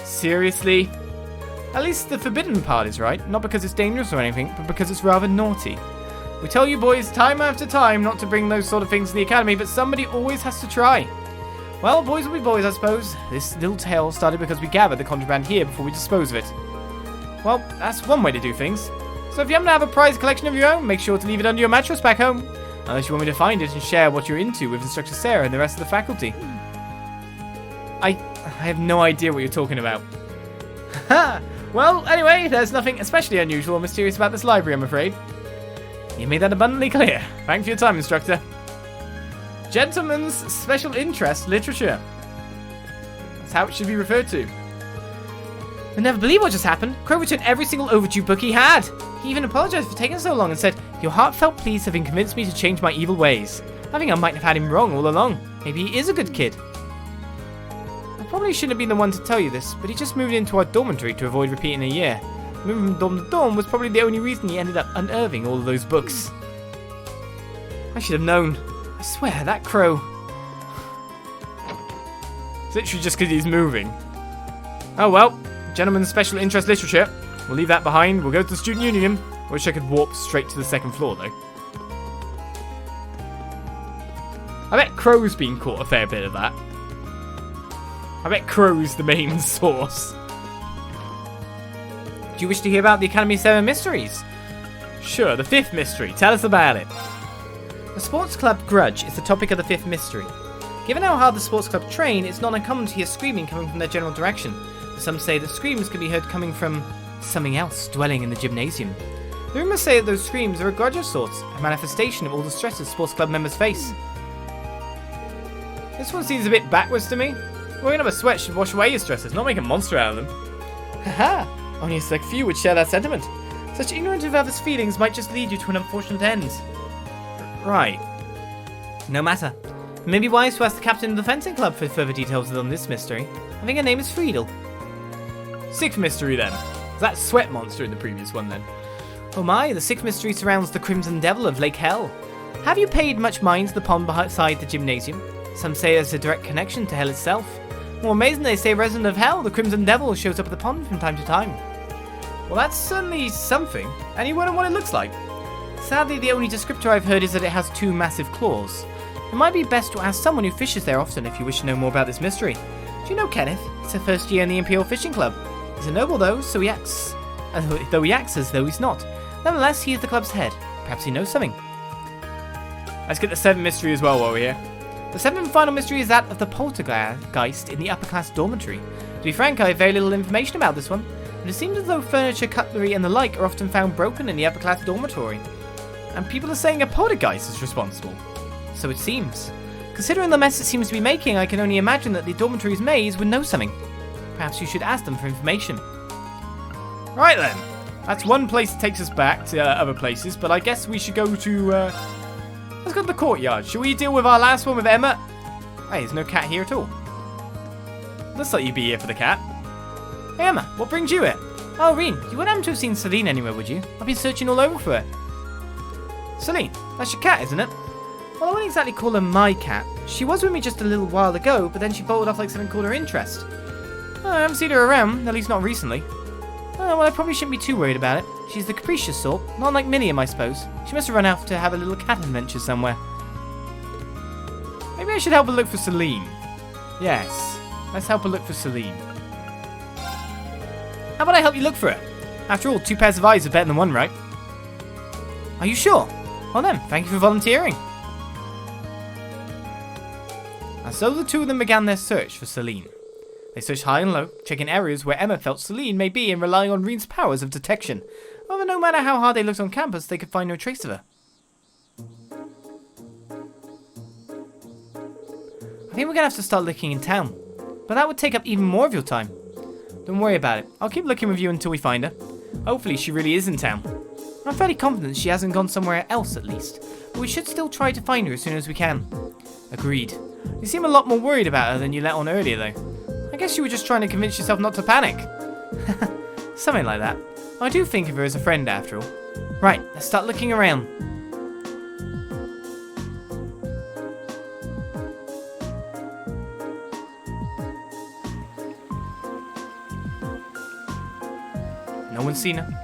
Seriously? At least the forbidden part is right, not because it's dangerous or anything, but because it's rather naughty. We tell you boys time after time not to bring those sort of things to the academy, but somebody always has to try. Well, boys will be boys, I suppose. This little tale started because we gathered the contraband here before we dispose of it. Well, that's one way to do things. So if you happen to have a prized collection of your own, make sure to leave it under your mattress back home. Unless you want me to find it and share what you're into with Instructor Sarah and the rest of the faculty. I have no idea what you're talking about. Ha! Well, anyway, there's nothing especially unusual or mysterious about this library, I'm afraid. You made that abundantly clear. Thanks for your time, Instructor. Gentleman's special interest literature. That's how it should be referred to. You'll never believe what just happened. Crow returned every single overdue book he had. He even apologized for taking so long and said, "Your heartfelt pleas have convinced me to change my evil ways." I think I might have had him wrong all along. Maybe he is a good kid. I probably shouldn't have been the one to tell you this, but he just moved into our dormitory to avoid repeating a year. Moving from dorm to dorm was probably the only reason he ended up unearthing all of those books. I should have known. I swear, that crow... It's literally just because he's moving. Oh well, gentleman's special interest literature. We'll leave that behind. We'll go to the student union. Wish I could warp straight to the second floor, though. I bet Crow's been caught a fair bit of that. I bet Crow's the main source. Do you wish to hear about the Academy's 7 mysteries? Sure, the 5th mystery. Tell us about it. The sports club grudge is the topic of the 5th mystery. Given how hard the sports club train, it's not uncommon to hear screaming coming from their general direction. Some say that screams can be heard coming from something else dwelling in the gymnasium. The rumors say that those screams are a grudge of sorts, a manifestation of all the stresses sports club members face. This one seems a bit backwards to me. Wearing up a sweat should wash away your stresses, not make a monster out of them. Haha, only a select few would share that sentiment. Such ignorance of others' feelings might just lead you to an unfortunate end. Right. No matter. It may be wise to ask the captain of the fencing club for further details on this mystery. I think her name is Friedel. 6th mystery then. Was that sweat monster in the previous one then? Oh my, the 6th mystery surrounds the Crimson Devil of Lake Hell. Have you paid much mind to the pond beside the gymnasium? Some say there's a direct connection to Hell itself. More amazing, they say resident of Hell, the Crimson Devil, shows up at the pond from time to time. Well, that's certainly something. And you wonder what it looks like. Sadly, the only descriptor I've heard is that it has 2 massive claws. It might be best to ask someone who fishes there often if you wish to know more about this mystery. Do you know Kenneth? It's her first year in the Imperial Fishing Club. He's a noble though, so he acts as though he's not. Nonetheless, he is the club's head. Perhaps he knows something. Let's get the 7th mystery as well while we're here. The 7th and final mystery is that of the poltergeist in the upper class dormitory. To be frank, I have very little information about this one, but it seems as though furniture, cutlery and the like are often found broken in the upper class dormitory. And people are saying a poltergeist is responsible. So it seems. Considering the mess it seems to be making, I can only imagine that the dormitory's maze would know something. Perhaps you should ask them for information. Right then. That's one place that takes us back to other places, but I guess we should go to... let's go to the courtyard. Should we deal with our last one with Emma? Hey, there's no cat here at all. Looks like you'd be here for the cat. Hey Emma, what brings you here? Oh, Rean, you wouldn't happen to have seen Celine anywhere, would you? I've been searching all over for her. Celine, that's your cat, isn't it? Well, I wouldn't exactly call her my cat. She was with me just a little while ago, but then she bolted off like something caught her interest. Oh, I haven't seen her around, at least not recently. Oh, well, I probably shouldn't be too worried about it. She's the capricious sort, not like Millium, I suppose. She must have run out to have a little cat adventure somewhere. Maybe I should help her look for Celine. Yes, let's help her look for Celine. How about I help you look for her? After all, 2 pairs of eyes are better than 1, right? Are you sure? Well then, thank you for volunteering. And so the 2 of them began their search for Celine. They searched high and low, checking areas where Emma felt Celine may be and relying on Rean's powers of detection. However, no matter how hard they looked on campus, they could find no trace of her. I think we're going to have to start looking in town, but that would take up even more of your time. Don't worry about it. I'll keep looking with you until we find her. Hopefully she really is in town. I'm fairly confident she hasn't gone somewhere else at least, but we should still try to find her as soon as we can. Agreed. You seem a lot more worried about her than you let on earlier though. I guess you were just trying to convince yourself not to panic. Something like that. I do think of her as a friend after all. Right, let's start looking around. No one's seen her.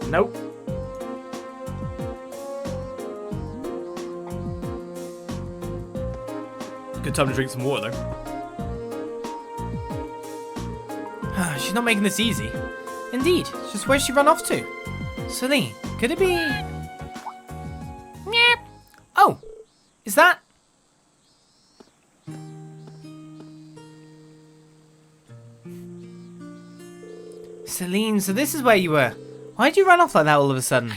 Nope. Good time to drink some water, though. She's not making this easy. Indeed. Just where'd she run off to? Celine, could it be... Meow. Oh! Is that... Celine, so this is where you were. Why'd you run off like that all of a sudden?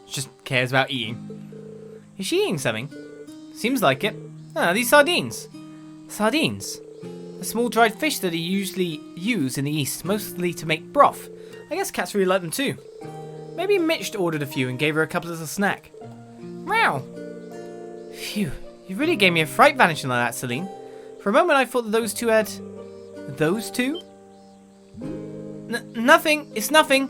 Just cares about eating. Is she eating something? Seems like it. Ah, these sardines. Sardines? A small dried fish that they usually use in the East, mostly to make broth. I guess cats really like them too. Maybe Mitch ordered a few and gave her a couple as a snack. Meow. Phew, you really gave me a fright vanishing like that, Celine. For a moment I thought that those two had... Those two? Nothing. It's nothing.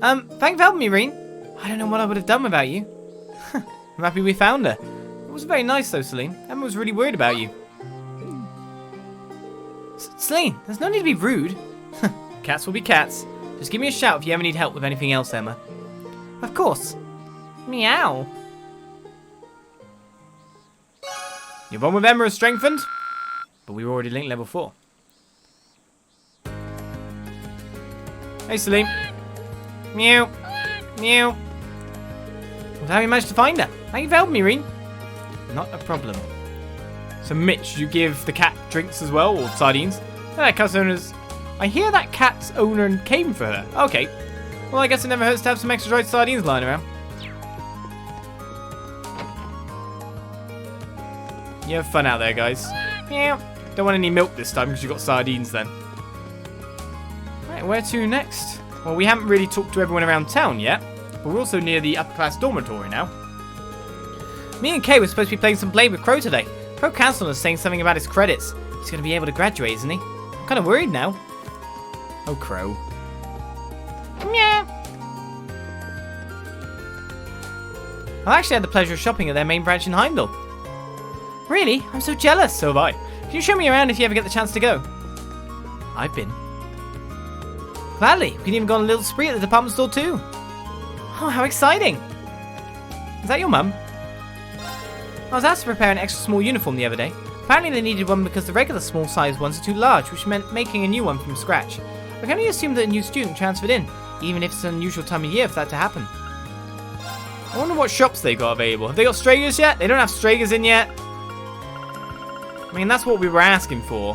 Thanks for helping me, Rean. I don't know what I would have done without you. I'm happy we found her. It was very nice though, Celine. Emma was really worried about you. Celine, there's no need to be rude. Cats will be cats. Just give me a shout if you ever need help with anything else, Emma. Of course. Meow. Your bond with Emma is strengthened, but we were already linked level 4. Hey, Celine. Meow. Meow. Well, how you managed to find her? Thank you for helping me, Rean. Not a problem. So, Mitch, you give the cat drinks as well, or sardines? That cat's owner's... I hear that cat's owner came for her. Okay. Well, I guess it never hurts to have some extra dried sardines lying around. You have fun out there, guys. Meow. Don't want any milk this time because you've got sardines then. Right, where to next? Well, we haven't really talked to everyone around town yet, but we're also near the upper class dormitory now. Me and Kay were supposed to be playing some Blade with Crow today. Pro Council is saying something about his credits. He's going to be able to graduate, isn't he? I'm kind of worried now. Oh, Crow. Meow. I actually had the pleasure of shopping at their main branch in Heimdall. Really? I'm so jealous. So have I. Can you show me around if you ever get the chance to go? I've been. Gladly. We can even go on a little spree at the department store too. Oh, how exciting. Is that your mum? I was asked to prepare an extra small uniform the other day. Apparently they needed one because the regular small size ones are too large, which meant making a new one from scratch. I can only assume that a new student transferred in, even if it's an unusual time of year for that to happen. I wonder what shops they got available. Have they got Stragers yet? They don't have Stragers in yet. I mean, that's what we were asking for.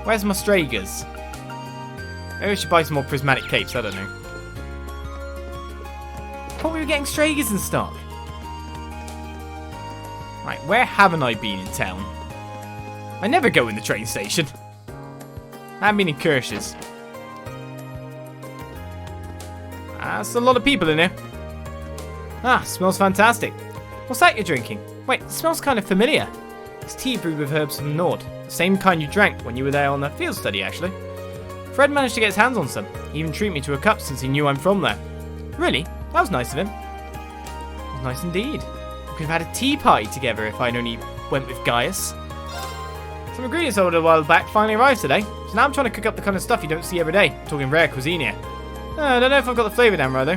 Where's my Stragers? Maybe we should buy some more prismatic capes, I don't know. I thought we were getting Stragers in stock. Right, where haven't I been in town? I never go in the train station. I haven't been in Kirsch's. That's a lot of people in here. Ah, smells fantastic. What's that you're drinking? Wait, it smells kind of familiar. It's tea brewed with herbs from the Nord. The same kind you drank when you were there on the field study, actually. Fred managed to get his hands on some. He even treated me to a cup since he knew I'm from there. Really? That was nice of him. It was nice indeed. We could have had a tea party together if I'd only went with Gaius. Some ingredients I ordered a while back finally arrived today. So now I'm trying to cook up the kind of stuff you don't see every day. I'm talking rare cuisine here. I don't know if I've got the flavour down right though.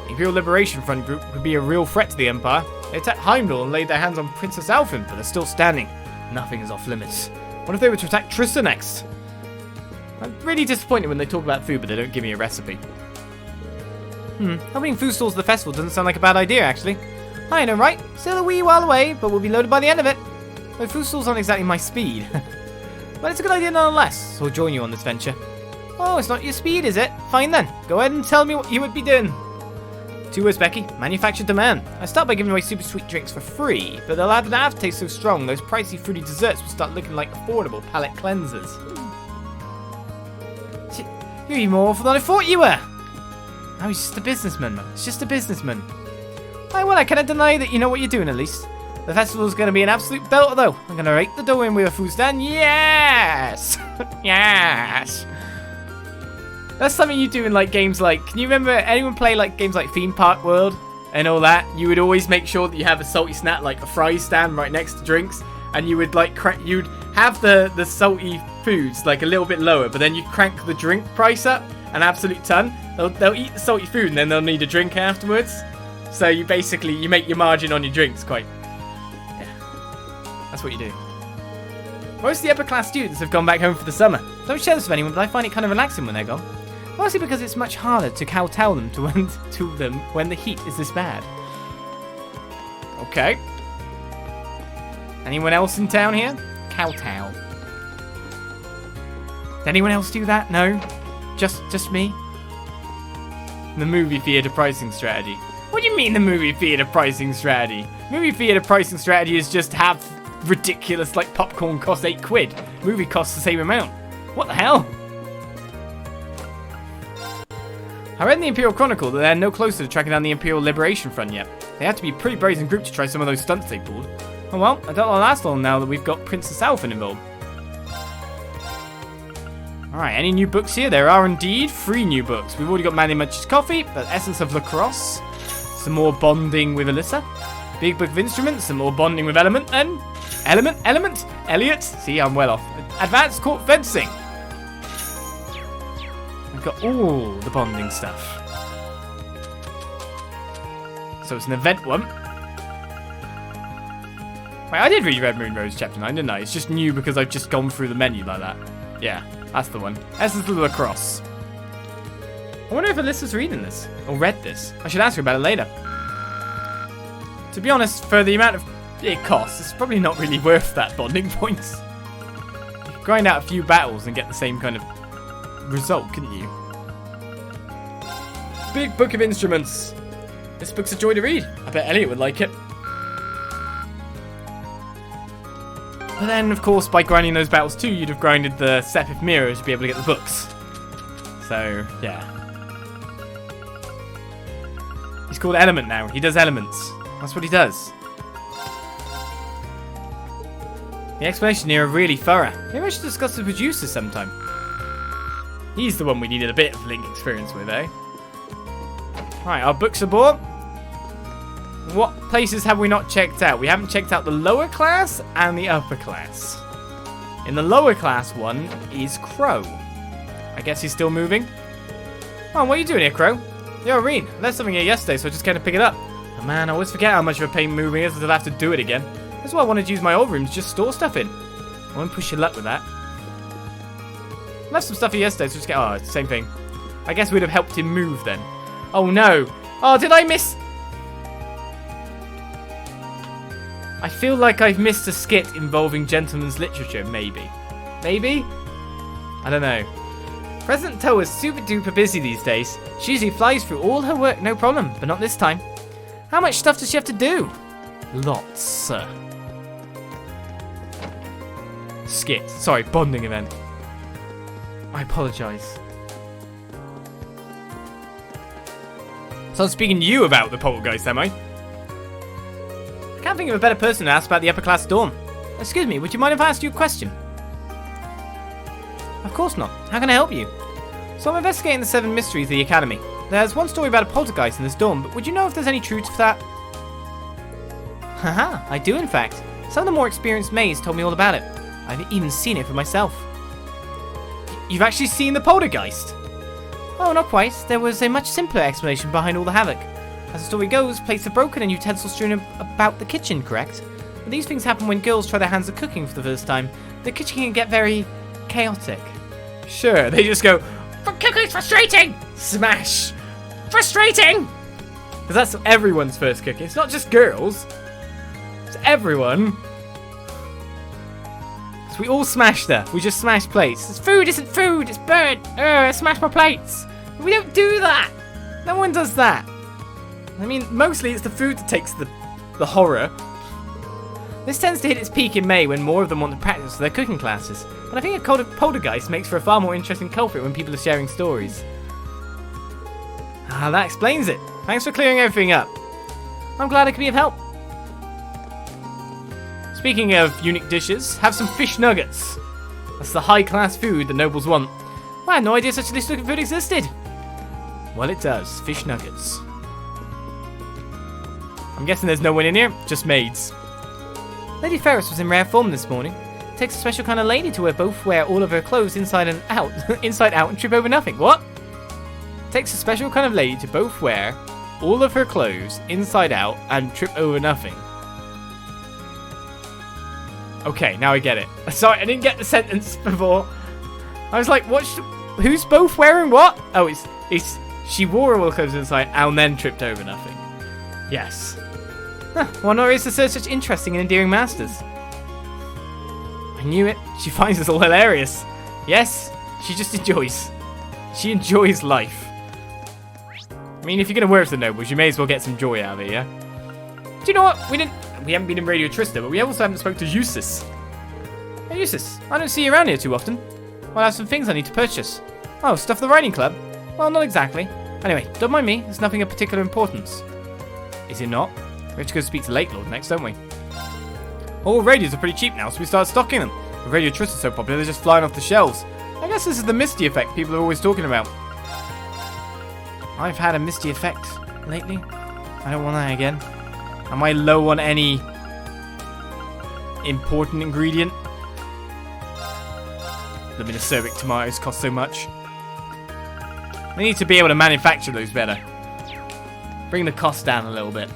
The Imperial Liberation Front group could be a real threat to the Empire. They attacked Heimdall and laid their hands on Princess Alphen, but they're still standing. Nothing is off limits. What if they were to attack Trista next? I'm really disappointed when they talk about food, but they don't give me a recipe. Opening food stalls at the festival doesn't sound like a bad idea, actually. I know, right? Still a wee while away, but we'll be loaded by the end of it. Though food stalls aren't exactly my speed. But it's a good idea nonetheless, so I'll join you on this venture. Oh, it's not your speed, is it? Fine then. Go ahead and tell me what you would be doing. 2 words, Becky. Manufactured demand. I start by giving away super sweet drinks for free, but they'll have an aftertaste so strong, those pricey fruity desserts will start looking like affordable palate cleansers. You're even more awful than I thought you were! Oh, he's just a businessman, man. It's just a businessman. Well, I cannot deny that you know what you're doing, at least. The festival's going to be an absolute belter, though. I'm going to rake the dough in with a food stand. Yes! Yes! That's something you do in, like, games like... Can you remember anyone play, like, games like Theme Park World and all that? You would always make sure that you have a salty snack, like a fry stand right next to drinks. And you would, like, you'd have the salty foods, like, a little bit lower. But then you crank the drink price up an absolute ton. They'll eat the salty food and then they'll need a drink afterwards. So you basically, you make your margin on your drinks quite... That's what you do. Most of the upper class students have gone back home for the summer. Don't share this with anyone, but I find it kind of relaxing when they're gone. Mostly because it's much harder to kowtow them to them when the heat is this bad. Okay. Anyone else in town here? Kowtow. Did anyone else do that? No? Just me? The movie theater pricing strategy. What do you mean the movie theater pricing strategy? Movie theater pricing strategy is just have ridiculous, like, popcorn costs 8 quid. Movie costs the same amount. What the hell? I read in the Imperial Chronicle that they're no closer to tracking down the Imperial Liberation Front yet. They had to be a pretty brazen group to try some of those stunts they pulled. Oh well, I don't know last long now that we've got Princess Alphen involved. Alright, any new books here? There are indeed 3 new books. We've already got Manly Munch's Coffee, but Essence of Lacrosse, some more bonding with Alisa, Big Book of Instruments, some more bonding with Element, and... Element? Elliot? See, I'm well off. Advanced Court Fencing. We've got all the bonding stuff. So it's an event one. Wait, I did read Red Moon Rose Chapter 9, didn't I? It's just new because I've just gone through the menu like that. Yeah, that's the one. Essence of Lacrosse. I wonder if Alyssa's reading this, or read this. I should ask her about it later. To be honest, for the amount of it costs, it's probably not really worth that bonding points. You could grind out a few battles and get the same kind of result, couldn't you? Big Book of Instruments. This book's a joy to read. I bet Elliot would like it. But then, of course, by grinding those battles too, you'd have grinded the Sepith Mirror to be able to get the books. So, yeah. He's called Element now. He does elements. That's what he does. The explanations here are really thorough. Maybe I should discuss the producer sometime. He's the one we needed a bit of link experience with, eh? Right, our books are bought. What places have we not checked out? We haven't checked out the lower class and the upper class. In the lower class one is Crow. I guess he's still moving. Oh, what are you doing here, Crow? Yo, Rean, I left something here yesterday, so I just came to pick it up. Oh man, I always forget how much of a pain moving is until I have to do it again. That's why I wanted to use my old room to just store stuff in. I won't push your luck with that. I left some stuff here yesterday, so just get... Oh, it's the same thing. I guess we'd have helped him move then. Oh no. Oh, did I miss... I feel like I've missed a skit involving gentleman's literature, maybe. Maybe? I don't know. President Toe is super duper busy these days. She usually flies through all her work, no problem, but not this time. How much stuff does she have to do? Lots. Skit. Sorry, bonding event. I apologise. So I'm speaking to you about the poltergeist, am I? Can't think of a better person to ask about the upper class dorm. Excuse me, would you mind if I asked you a question? Of course not. How can I help you? So I'm investigating the 7 mysteries of the Academy. There's one story about a poltergeist in this dorm, but would you know if there's any truth to that? Haha, I do in fact. Some of the more experienced maids told me all about it. I've even seen it for myself. You've actually seen the poltergeist? Oh, not quite. There was a much simpler explanation behind all the havoc. As the story goes, plates are broken and utensils strewn about the kitchen, correct? But these things happen when girls try their hands at cooking for the first time. The kitchen can get very chaotic. Sure, they just go, cooking's frustrating! Smash! Frustrating! Because that's everyone's first cooking. It's not just girls. It's everyone. So we all smash stuff. We just smash plates. This food isn't food, it's burnt. Smash my plates. We don't do that. No one does that. I mean, mostly it's the food that takes the horror. This tends to hit its peak in May when more of them want to practice for their cooking classes. But I think a poltergeist makes for a far more interesting culprit when people are sharing stories. Ah, that explains it. Thanks for clearing everything up. I'm glad I could be of help. Speaking of unique dishes, have some fish nuggets. That's the high-class food the nobles want. Well, I had no idea such a looking food existed. Well, it does. Fish nuggets. I'm guessing there's no one in here, just maids. Lady Ferris was in rare form this morning. It takes a special kind of lady to wear all of her clothes inside and out, inside out and trip over nothing. What? It takes a special kind of lady to both wear all of her clothes inside out and trip over nothing. Okay, now I get it. Sorry, I didn't get the sentence before. I was like, what? Who's both wearing what? Oh, it's she wore all her clothes inside and then tripped over nothing. Yes. Huh, wonder is to search such interesting and endearing masters. I knew it. She finds us all hilarious. Yes, she just enjoys. She enjoys life. I mean, if you're gonna wear it to the nobles, you may as well get some joy out of it, yeah? Do you know what? We haven't been in Radio Trista, but we also haven't spoken to Eustace. Hey, Eustace, I don't see you around here too often. Well, I have some things I need to purchase. Oh, stuff for the riding club? Well, not exactly. Anyway, don't mind me. It's nothing of particular importance. Is it not? We have to go speak to Lake Lord next, don't we? All radios are pretty cheap now, so we started stocking them. With Radio Trista's so popular, they're just flying off the shelves. I guess this is the Misty effect people are always talking about. I've had a Misty effect lately. I don't want that again. Am I low on any important ingredient? The Minnesota tomatoes cost so much. They need to be able to manufacture those better. Bring the cost down a little bit.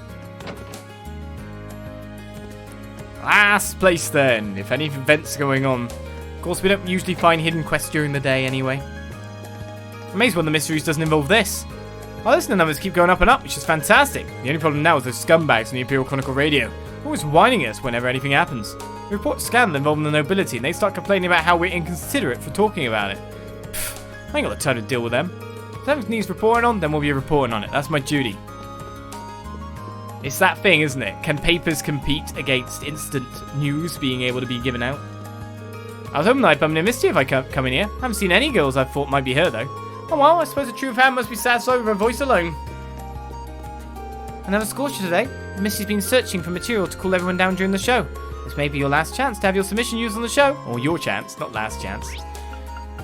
Last place then, if any events are going on. Of course, we don't usually find hidden quests during the day anyway. I'm amazed one of the mysteries doesn't involve this. Our listener numbers keep going up and up, which is fantastic. The only problem now is those scumbags on the Imperial Chronicle radio. They're always whining at us whenever anything happens. We report scandal involving the nobility, and they start complaining about how we're inconsiderate for talking about it. Pfft, I ain't got the time to deal with them. If something needs reporting on, then we'll be reporting on it. That's my duty. It's that thing, isn't it? Can papers compete against instant news being able to be given out? I was hoping that I'd bump into Misty if I come in here. I haven't seen any girls I thought might be her, though. Oh well, I suppose a true fan must be satisfied with her voice alone. Another scorcher today. Misty's been searching for material to cool everyone down during the show. This may be your last chance to have your submission used on the show. Or your chance, not last chance.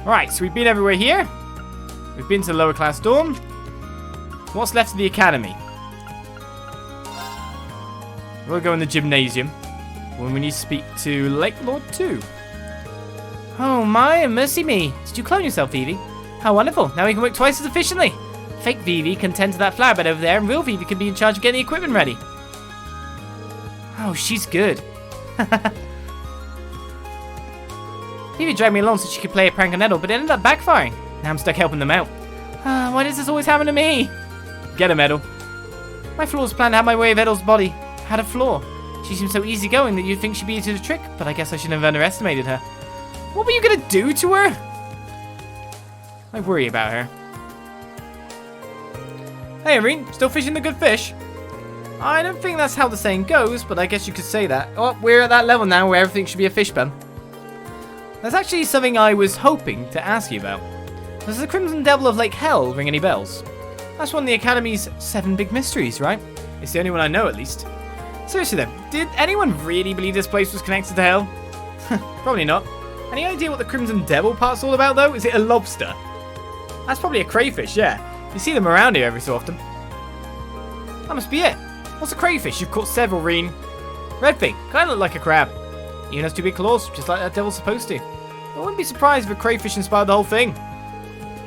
Right, so we've been everywhere here. We've been to the lower class dorm. What's left of the academy? We'll go in the gymnasium when we need to speak to Lake Lord 2. Oh my, mercy me. Did you clone yourself, Vivi? How wonderful. Now we can work twice as efficiently. Fake Vivi can tend to that flower bed over there, and real Vivi can be in charge of getting the equipment ready. Oh, she's good. Vivi dragged me along so she could play a prank on Edel, but it ended up backfiring. Now I'm stuck helping them out. Why does this always happen to me? Get him, Edel. My flawless plan to have my way of Edel's body had a flaw. She seemed so easygoing that you'd think she'd be into the trick, but I guess I shouldn't have underestimated her. What were you gonna do to her? I worry about her. Hey, Rean, still fishing the good fish? I don't think that's how the saying goes, but I guess you could say that. Oh, we're at that level now where everything should be a fish bun. There's actually something I was hoping to ask you about. Does the Crimson Devil of Lake Hell ring any bells? That's one of the Academy's 7 big mysteries, right? It's the only one I know, at least. Seriously though, did anyone really believe this place was connected to hell? Probably not. Any idea what the Crimson Devil part's all about, though? Is it a lobster? That's probably a crayfish, yeah. You see them around here every so often. That must be it. What's a crayfish? You've caught several, Rean. Red thing. Kind of look like a crab. Even has 2 big claws, just like that devil's supposed to. I wouldn't be surprised if a crayfish inspired the whole thing.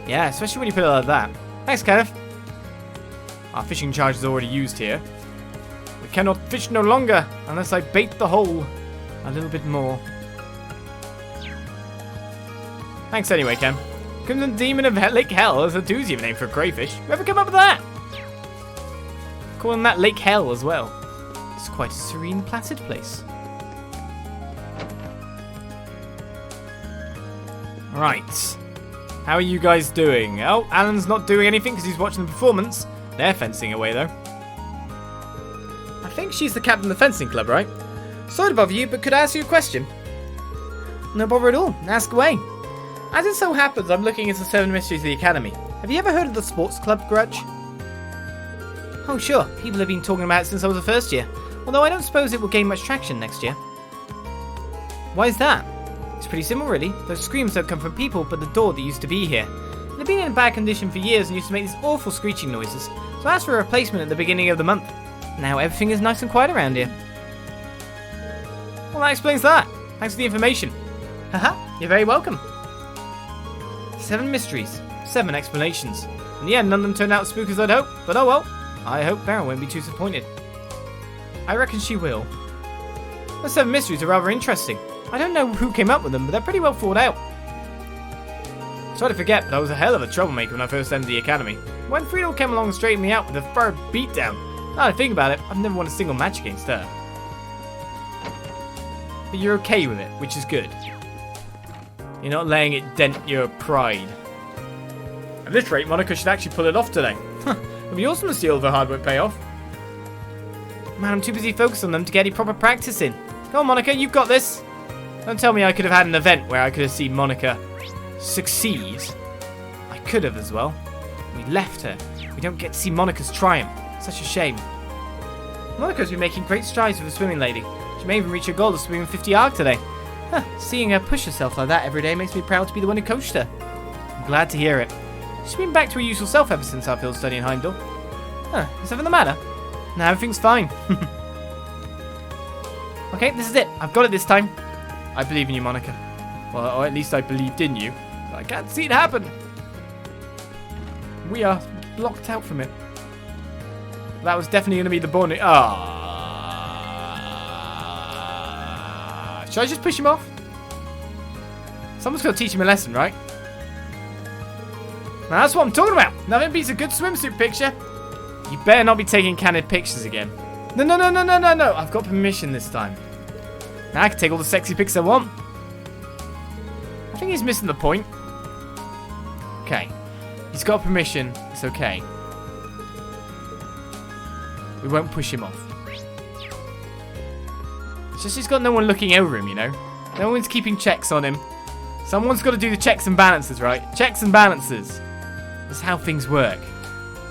Yeah, especially when you put it like that. Thanks, Kenneth. Our fishing charge is already used here. We cannot fish no longer unless I bait the hole a little bit more. Thanks anyway, Ken. Crimson Demon of Lake Hell is a doozy of a name for a crayfish. Whoever came up with that? Calling that Lake Hell as well. It's quite a serene, placid place. Right. How are you guys doing? Oh, Alan's not doing anything because he's watching the performance. They're fencing away, though. think she's the captain of the fencing club, right? Sorry to bother you, but could I ask you a question? No bother at all. Ask away. As it so happens, I'm looking into 7 mysteries of the Academy. Have you ever heard of the sports club grudge? Oh, sure. People have been talking about it since I was a first year. Although I don't suppose it will gain much traction next year. Why is that? It's pretty simple, really. Those screams don't come from people, but the door that used to be here. It had been in bad condition for years and used to make these awful screeching noises. So I asked for a replacement at the beginning of the month. Now everything is nice and quiet around here. Well, that explains that. Thanks for the information. Haha, you're very welcome. 7 mysteries, 7 explanations. In the end, none of them turned out as spooky as I'd hoped, but oh well. I hope Beryl won't be too disappointed. I reckon she will. The 7 mysteries are rather interesting. I don't know who came up with them, but they're pretty well thought out. Sorry to forget, but I was a hell of a troublemaker when I first entered the academy. When Friedel came along and straightened me out with a third beatdown. Now that I think about it, I've never won a single match against her. But you're okay with it, which is good. You're not letting it dent your pride. At this rate, Monica should actually pull it off today. It'll be awesome to see all of her hard work pay off. Man, I'm too busy focused on them to get any proper practice in. Come on, Monica, you've got this. Don't tell me I could have had an event where I could have seen Monica succeed. I could have as well. We left her. We don't get to see Monica's triumph. Such a shame. Monica's been making great strides with the swimming lady. She may even reach her goal of swimming 50 arc today. Seeing her push herself like that every day makes me proud to be the one who coached her. I'm glad to hear it. She's been back to her usual self ever since our field study in Heimdall. Is something the matter? No, everything's fine. Okay, this is it. I've got it this time. I believe in you, Monica. Well, or at least I believed in you. But I can't see it happen. We are blocked out from it. That was definitely going to be the bonus. Should I just push him off? Someone's got to teach him a lesson, right? Now that's what I'm talking about. Nothing beats a good swimsuit picture. You better not be taking candid pictures again. No. I've got permission this time. Now I can take all the sexy pics I want. I think he's missing the point. Okay. He's got permission. It's okay. We won't push him off. It's just he's got no one looking over him, you know? No one's keeping checks on him. Someone's got to do the checks and balances, right? Checks and balances. That's how things work.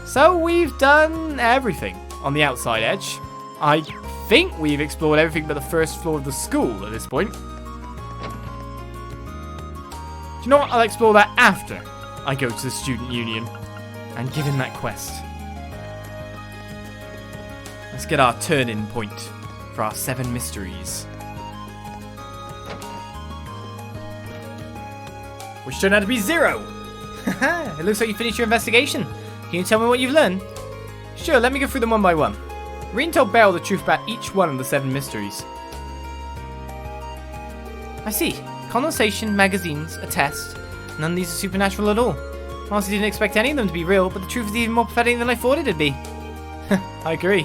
So we've done everything on the outside edge. I think we've explored everything but the first floor of the school at this point. Do you know what? I'll explore that after I go to the student union and give him that quest. Let's get our turn-in point for our 7 mysteries. Which turned out to be 0. It looks like you finished your investigation. Can you tell me what you've learned? Sure, let me go through them one by one. Rean told Beryl the truth about each one of the 7 mysteries. I see. Condensation, magazines, a test. None of these are supernatural at all. Honestly, didn't expect any of them to be real, but the truth is even more pathetic than I thought it'd be. I agree.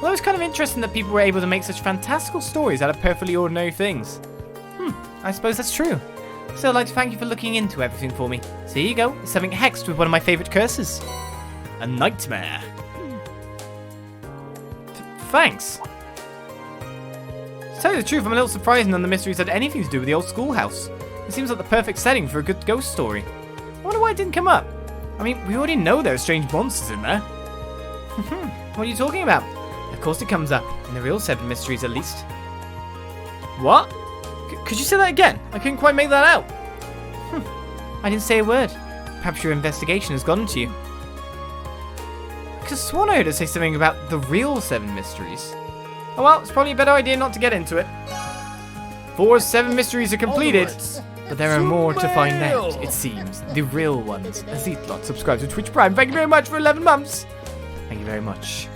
Well, it was kind of interesting that people were able to make such fantastical stories out of perfectly ordinary things. I suppose that's true. So I'd like to thank you for looking into everything for me. So here you go, it's something hexed with one of my favourite curses. A nightmare. Thanks. To tell you the truth, I'm a little surprised none of the mysteries had anything to do with the old schoolhouse. It seems like the perfect setting for a good ghost story. I wonder why it didn't come up. I mean, we already know there are strange monsters in there. What are you talking about? Of course it comes up, in the real 7 mysteries at least. What? Could you say that again? I couldn't quite make that out. I didn't say a word. Perhaps your investigation has gotten to you. I could have sworn I heard her say something about the real 7 mysteries. Oh well, it's probably a better idea not to get into it. Thor's 7 mysteries are completed, but there are more to find out, it seems. The real ones. As Eatlot subscribes to Twitch Prime. Thank you very much for 11 months. Thank you very much.